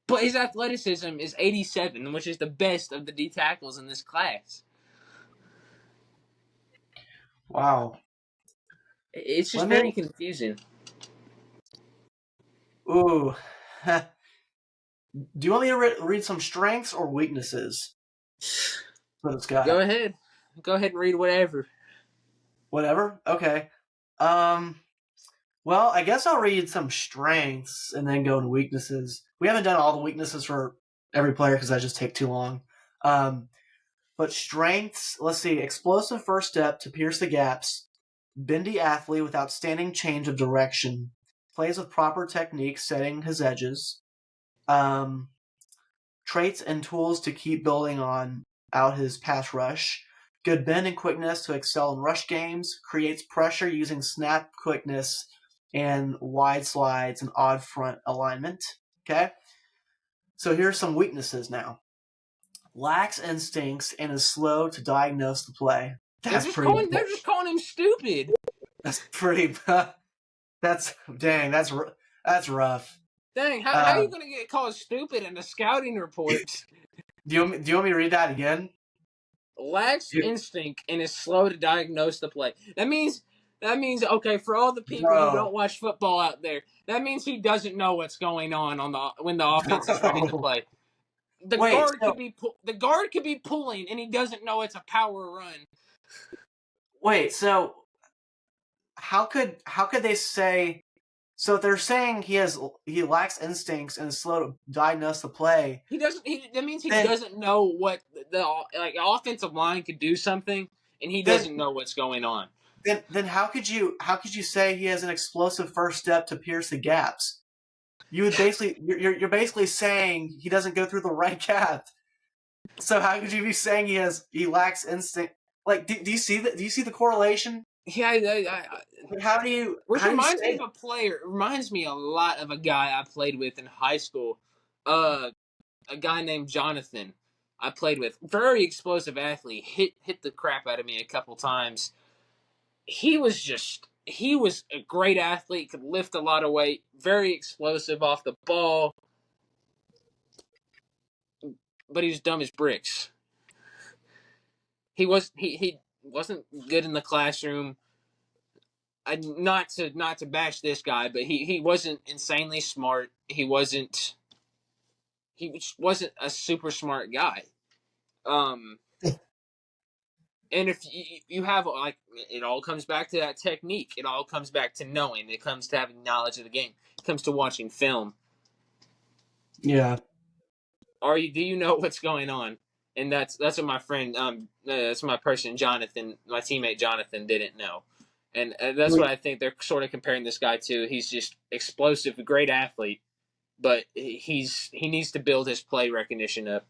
But his athleticism is 87, which is the best of the D tackles in this class. Wow. It's just very confusing. Ooh. Do you want me to read some strengths or weaknesses for this guy? Go ahead. Go ahead and read whatever. Whatever? Okay. Well, I guess I'll read some strengths and then go into weaknesses. We haven't done all the weaknesses for every player because that just take too long. But strengths, let's see. Explosive first step to pierce the gaps. Bendy athlete with outstanding change of direction. Plays with proper technique, setting his edges. Traits and tools to keep building out his pass rush. Good bend and quickness to excel in rush games. Creates pressure using snap quickness and wide slides and odd front alignment. Okay? So here's some weaknesses now. Lacks instincts and is slow to diagnose the play. They're just calling him stupid. That's pretty. That's rough. Dang, how are you gonna get called stupid in a scouting report? Do you want me to read that again? Lacks instinct and is slow to diagnose the play. That means okay, for all the people who don't watch football out there, that means he doesn't know what's going on when the offense is ready to play. The guard could be pulling and he doesn't know it's a power run. Wait, so how could they say? So they're saying he lacks instincts and is slow to diagnose the play. That means he doesn't know what the offensive line could do something, and he doesn't know what's going on. Then how could you say he has an explosive first step to pierce the gaps? You would you're basically saying he doesn't go through the right gap. So how could you be saying he lacks instinct? Like, do you see that? Do you see the correlation? Yeah, how do you? Which reminds me of a player. It reminds me a lot of a guy I played with in high school. A guy named Jonathan. I played with, very explosive athlete. Hit the crap out of me a couple times. He was a great athlete. Could lift a lot of weight. Very explosive off the ball. But he was dumb as bricks. He wasn't good in the classroom. Not to bash this guy, but he wasn't insanely smart. He just wasn't a super smart guy. And if you have, like, it all comes back to that technique. It all comes back to knowing. It comes to having knowledge of the game. It comes to watching film. Yeah. Do you know what's going on? And that's what my friend, that's my person Jonathan, my teammate Jonathan didn't know. And that's what I think they're sort of comparing this guy to. He's just explosive, a great athlete, but he needs to build his play recognition up.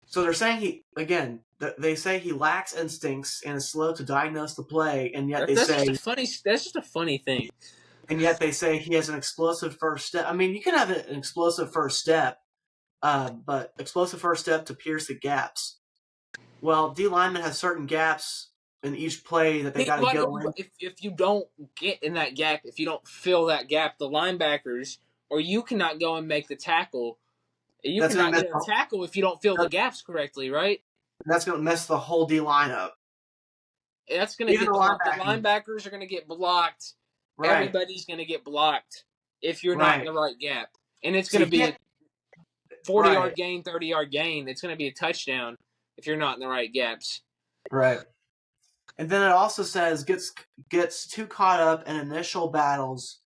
So they're saying they say he lacks instincts and is slow to diagnose the play, and yet that's just a funny thing. And yet they say he has an explosive first step. I mean, you can have an explosive first step, but explosive first step to pierce the gaps. Well, D lineman has certain gaps in each play that they got to go in. If you don't get in that gap, if you don't fill that gap, the linebackers, or you cannot go and make the tackle. You cannot get a tackle if you don't fill the gaps correctly, right? That's going to mess the whole D line up. That's going to get blocked. The linebackers are going to get blocked. Right. Everybody's going to get blocked if you're not in the right gap. And it's going to be a 40-yard gain, 30-yard gain. It's going to be a touchdown if you're not in the right gaps. Right. And then it also says gets too caught up in initial battles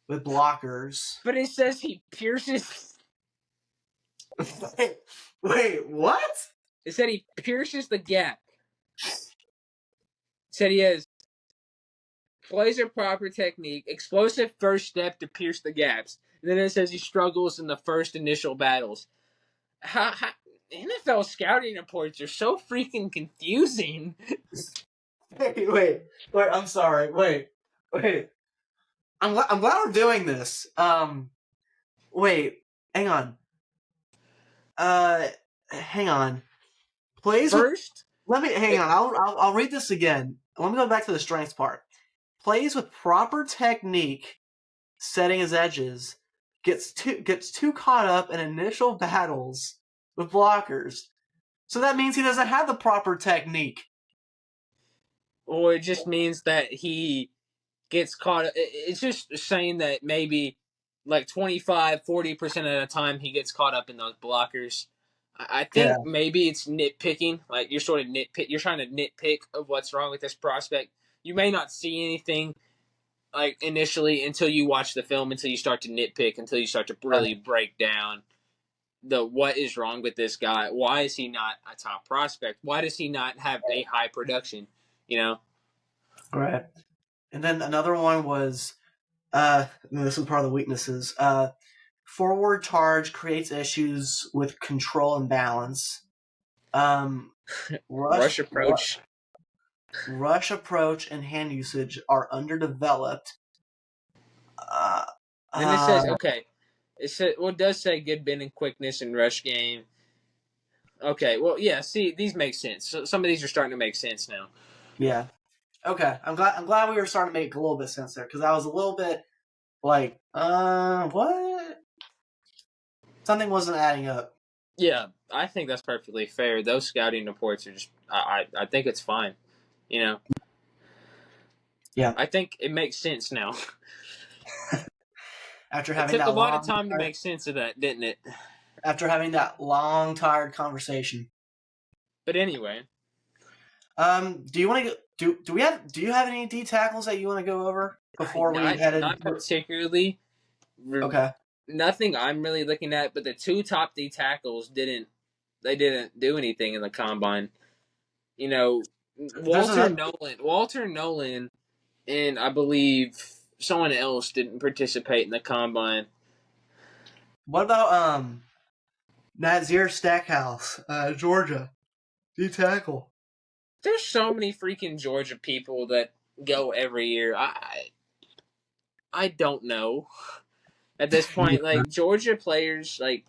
with blockers. But it says he pierces... Wait, what? It said he pierces the gap. It said he has plays a proper technique, explosive first step to pierce the gaps. And then it says he struggles in the first initial battles. How NFL scouting reports are so freaking confusing. Hey, wait. I'm sorry. Wait. I'm glad we're doing this. Wait. Hang on. Hang on. Plays first. Hang on. I'll read this again. Let me go back to the strengths part. Plays with proper technique, setting his edges, gets too caught up in initial battles with blockers. So that means he doesn't have the proper technique. Or it just means that he gets caught. It's just saying that maybe like 25-40% of the time he gets caught up in those blockers. I think maybe it's nitpicking. Like you're trying to nitpick of what's wrong with this prospect. You may not see anything like initially until you watch the film, until you start to nitpick, until you start to really break down what is wrong with this guy. Why is he not a top prospect? Why does he not have a high production? You know? Right. And then another one was, this is part of the weaknesses. Forward charge creates issues with control and balance. Rush approach and hand usage are underdeveloped. Then it says okay. It does say good bend and quickness and rush game. Okay, well, yeah. See, these make sense. So some of these are starting to make sense now. Yeah. Okay. I'm glad we were starting to make a little bit of sense there because I was a little bit like, what? Something wasn't adding up. Yeah, I think that's perfectly fair. Those scouting reports are just. I think it's fine. You know. Yeah. I think it makes sense now. After It having took that a lot of time to make sense of that, didn't it? After having that long, tired conversation. But anyway. Do you want to do you have any D tackles that you want to go over before we head in? Not particularly. Okay. Nothing I'm really looking at, but the two top D tackles didn't do anything in the combine. You know, Walter Nolan, and I believe someone else didn't participate in the combine. What about Nazir Stackhouse, Georgia, D tackle? There's so many freaking Georgia people that go every year. I don't know. At this point, like Georgia players, like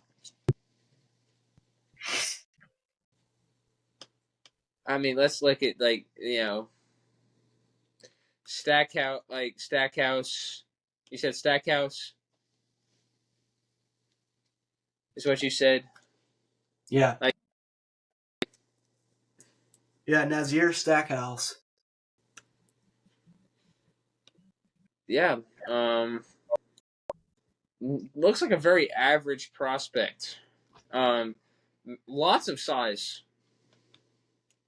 I mean, let's look at Stackhouse. You said Stackhouse is what you said. Yeah. Nazir Stackhouse. Yeah. Looks like a very average prospect. Lots of size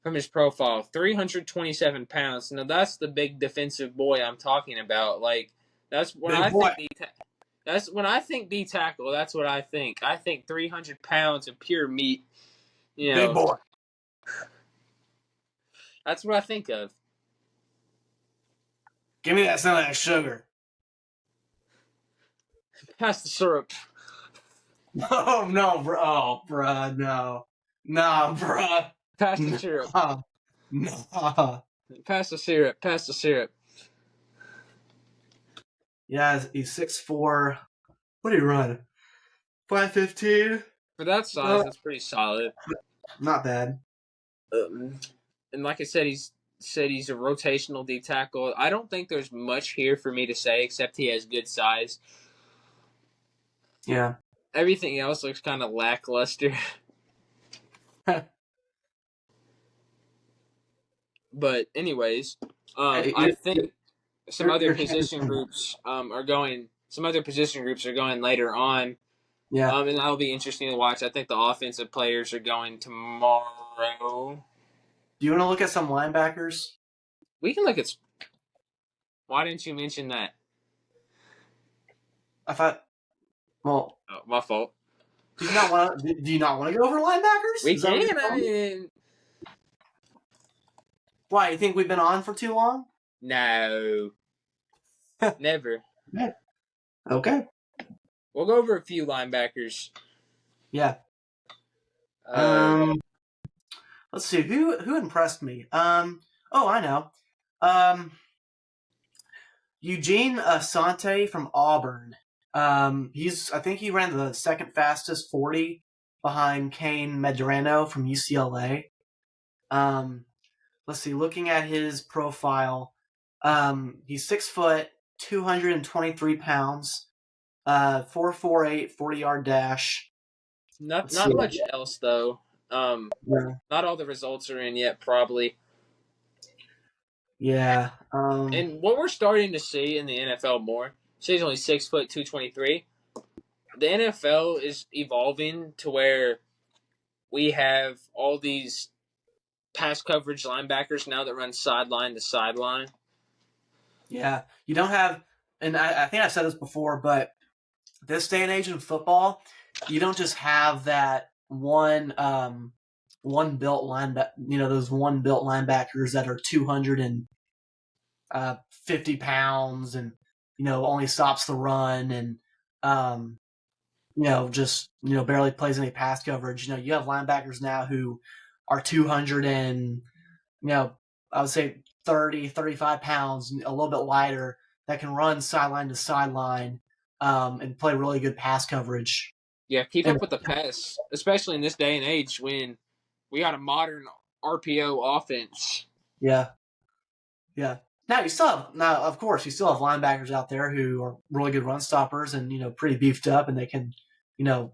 from his profile. 327 pounds. Now that's the big defensive boy I'm talking about. Like that's when that's when I think D tackle. That's what I think. I think 300 pounds of pure meat. You know, big boy. That's what I think of. Give me some of that sugar. Pass the syrup. Oh no, bro! Oh, bro, no, bro. Pass the syrup. No. Pass the syrup. Pass the syrup. Yeah, he's 6'4". What did he run? 5'15". For that size, that's pretty solid. Not bad. And like I said, he's a rotational D tackle. I don't think there's much here for me to say except he has good size. Yeah. Everything else looks kind of lackluster. But anyways, I think some other position groups are going later on. Yeah. And that'll be interesting to watch. I think the offensive players are going tomorrow. Do you want to look at some linebackers? We can look at. Why didn't you mention that? I thought. Well, my fault. Do you not want to go over linebackers? We can. I mean, why? You think we've been on for too long? No. Never. Okay. We'll go over a few linebackers. Yeah. Let's see who impressed me. Oh, I know. Eugene Asante from Auburn. I think he ran the second fastest 40 behind Kane Medrano from UCLA. Let's see. Looking at his profile, he's 6 foot, 223 pounds, 4.48 40-yard dash. Not much else though. Not all the results are in yet, probably. Yeah. And what we're starting to see in the NFL more, so he's only 6 foot 223. The NFL is evolving to where we have all these pass coverage linebackers now that run sideline to sideline. Yeah. You don't have, and I think I've said this before, but this day and age in football, you don't just have that one built linebacker, those one built linebackers that are 250 pounds and, only stops the run and, just, barely plays any pass coverage. You have linebackers now who are 200 and, I would say 30, 35 pounds, a little bit lighter, that can run sideline to sideline and play really good pass coverage. Yeah, keep And up with the pass, especially in this day and age when we got a modern RPO offense. yeah. Now of course, you still have linebackers out there who are really good run stoppers and pretty beefed up, and they can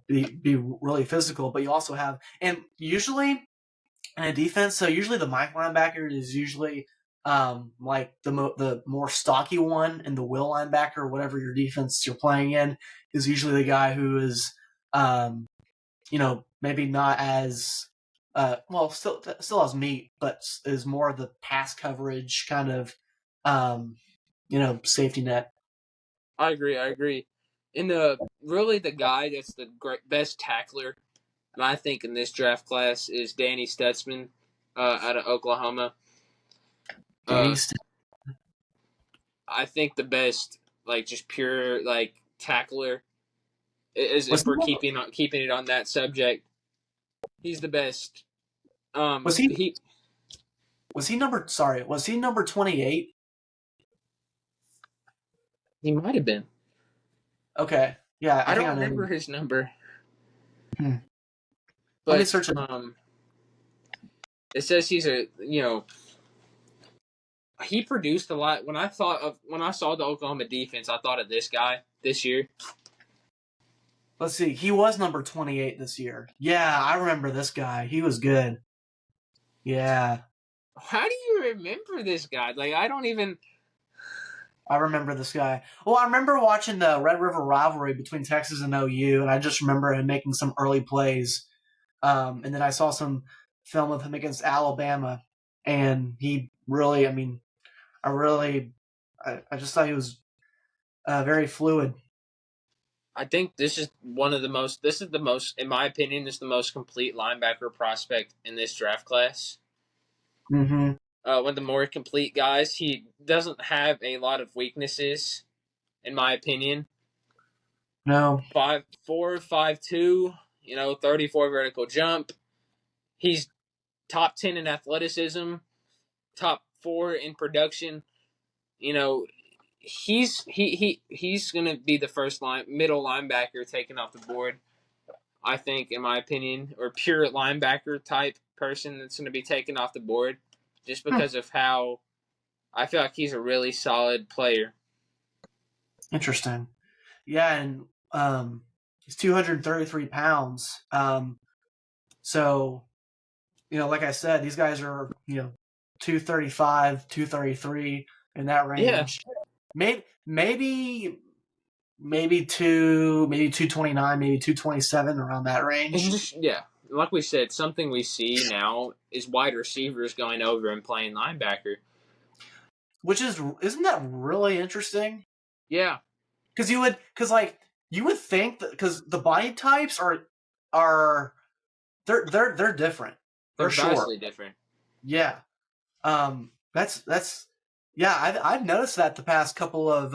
be really physical. But you also have, and usually in a defense, so usually the Mike linebacker is usually like the more stocky one, and the will linebacker, whatever your defense you're playing in, is usually the guy who is maybe not as still has meat, but is more of the pass coverage kind of safety net. I agree. And really the guy that's the best tackler, and I think in this draft class is Danny Stutzman out of Oklahoma. I think the best, like just pure like tackler, is if we're keeping it on that subject. He's the best. Was he number 28? He might have been. Okay. Yeah, I don't remember his number. But let me search it. It says he's he produced a lot. When I saw the Oklahoma defense, I thought of this guy this year. Let's see. He was number 28 this year. Yeah, I remember this guy. He was good. Yeah. How do you remember this guy? Like, I remember this guy. Well, I remember watching the Red River rivalry between Texas and OU, and I just remember him making some early plays. And then I saw some film of him against Alabama, and he really, I just thought he was very fluid. I think this is the most, in my opinion, this is the most complete linebacker prospect in this draft class. Mm-hmm. One of the more complete guys. He doesn't have a lot of weaknesses, in my opinion. No. 5'4", 5'2", 34 vertical jump. He's top 10 in athleticism, top 4 in production. He's gonna be the first middle linebacker taken off the board, I think, in my opinion, or pure linebacker type person that's gonna be taken off the board, just because of how I feel like he's a really solid player. Interesting. Yeah, and he's 233 pounds. So, like I said, these guys are 235, 233 in that range. Yeah. Maybe 229, maybe 227, around that range. Yeah, like we said, something we see now is wide receivers going over and playing linebacker. Isn't that really interesting? Yeah, because you would think that, because the body types are they're different. They're vastly different. Yeah, that's yeah. I've noticed that the past couple of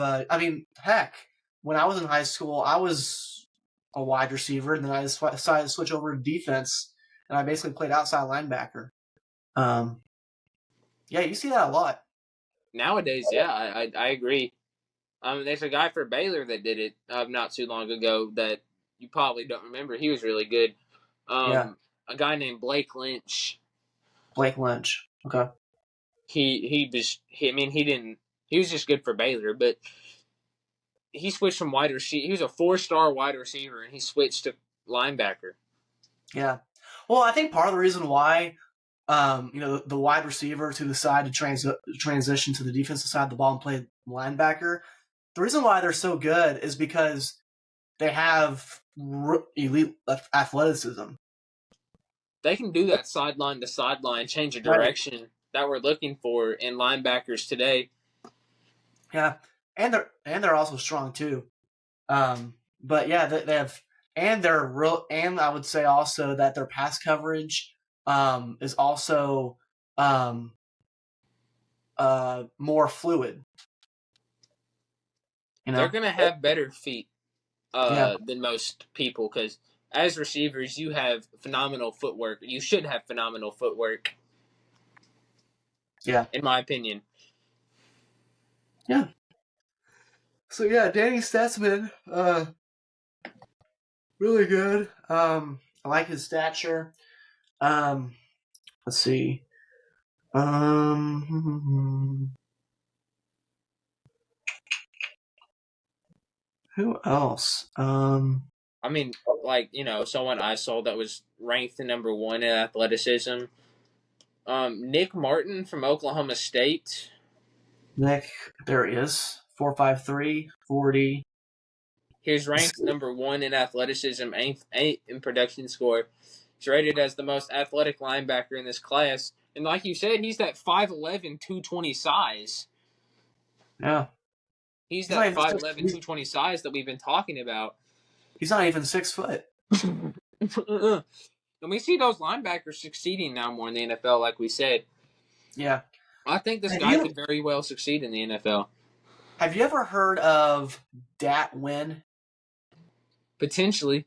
heck, when I was in high school, I was a wide receiver, and then I decided to switch over to defense, and I basically played outside linebacker. Yeah, you see that a lot nowadays. Yeah, I agree. There's a guy for Baylor that did it not too long ago that you probably don't remember. He was really good. A guy named Blake Lynch. Okay. He was just good for Baylor, but he switched from wide receiver. He was a 4-star wide receiver, and he switched to linebacker. Yeah. Well, I think part of the reason why, the wide receiver to decide to transition to the defensive side of the ball and play linebacker, the reason why they're so good is because they have elite athleticism. They can do that sideline to sideline, change of direction that we're looking for in linebackers today. Yeah, and they're also strong too. But yeah, they have, and they're real. And I would say also that their pass coverage is also more fluid. They're gonna have better feet than most people, because as receivers, you have phenomenal footwork. You should have phenomenal footwork. Yeah, in my opinion. Yeah. So yeah, Danny Stutzman, really good. I like his stature. Let's see. Who else? I mean, like, someone I saw that was ranked number one in athleticism. Nick Martin from Oklahoma State. Nick, there he is. 4'5", 40. He's ranked number one in athleticism, eighth in production score. He's rated as the most athletic linebacker in this class. And like you said, he's that 5'11", 220 size. Yeah. He's that 5'11", 220 size that we've been talking about. He's not even 6 foot. And we see those linebackers succeeding now more in the NFL, like we said. Yeah. I think this guy could very well succeed in the NFL. Have you ever heard of Dat Win? Potentially.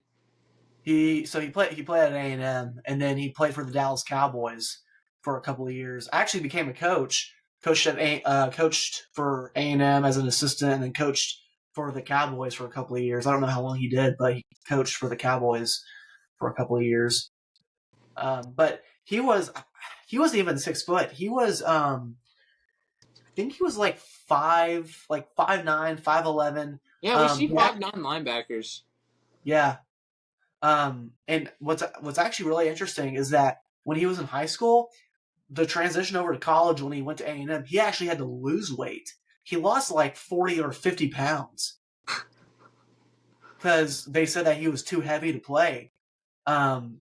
He played at A&M, and then he played for the Dallas Cowboys for a couple of years. I actually became a coach. Coached for A&M as an assistant, and then coached for the Cowboys for a couple of years. I don't know how long he did, but he coached for the Cowboys for a couple of years. But he wasn't even 6 foot. He was I think he was like 5'9", 5'11". Yeah, we see 5'9" linebackers. Yeah. And what's actually really interesting is that when he was in high school, the transition over to college when he went to A&M, he actually had to lose weight. He lost like 40 or 50 pounds because they said that he was too heavy to play. And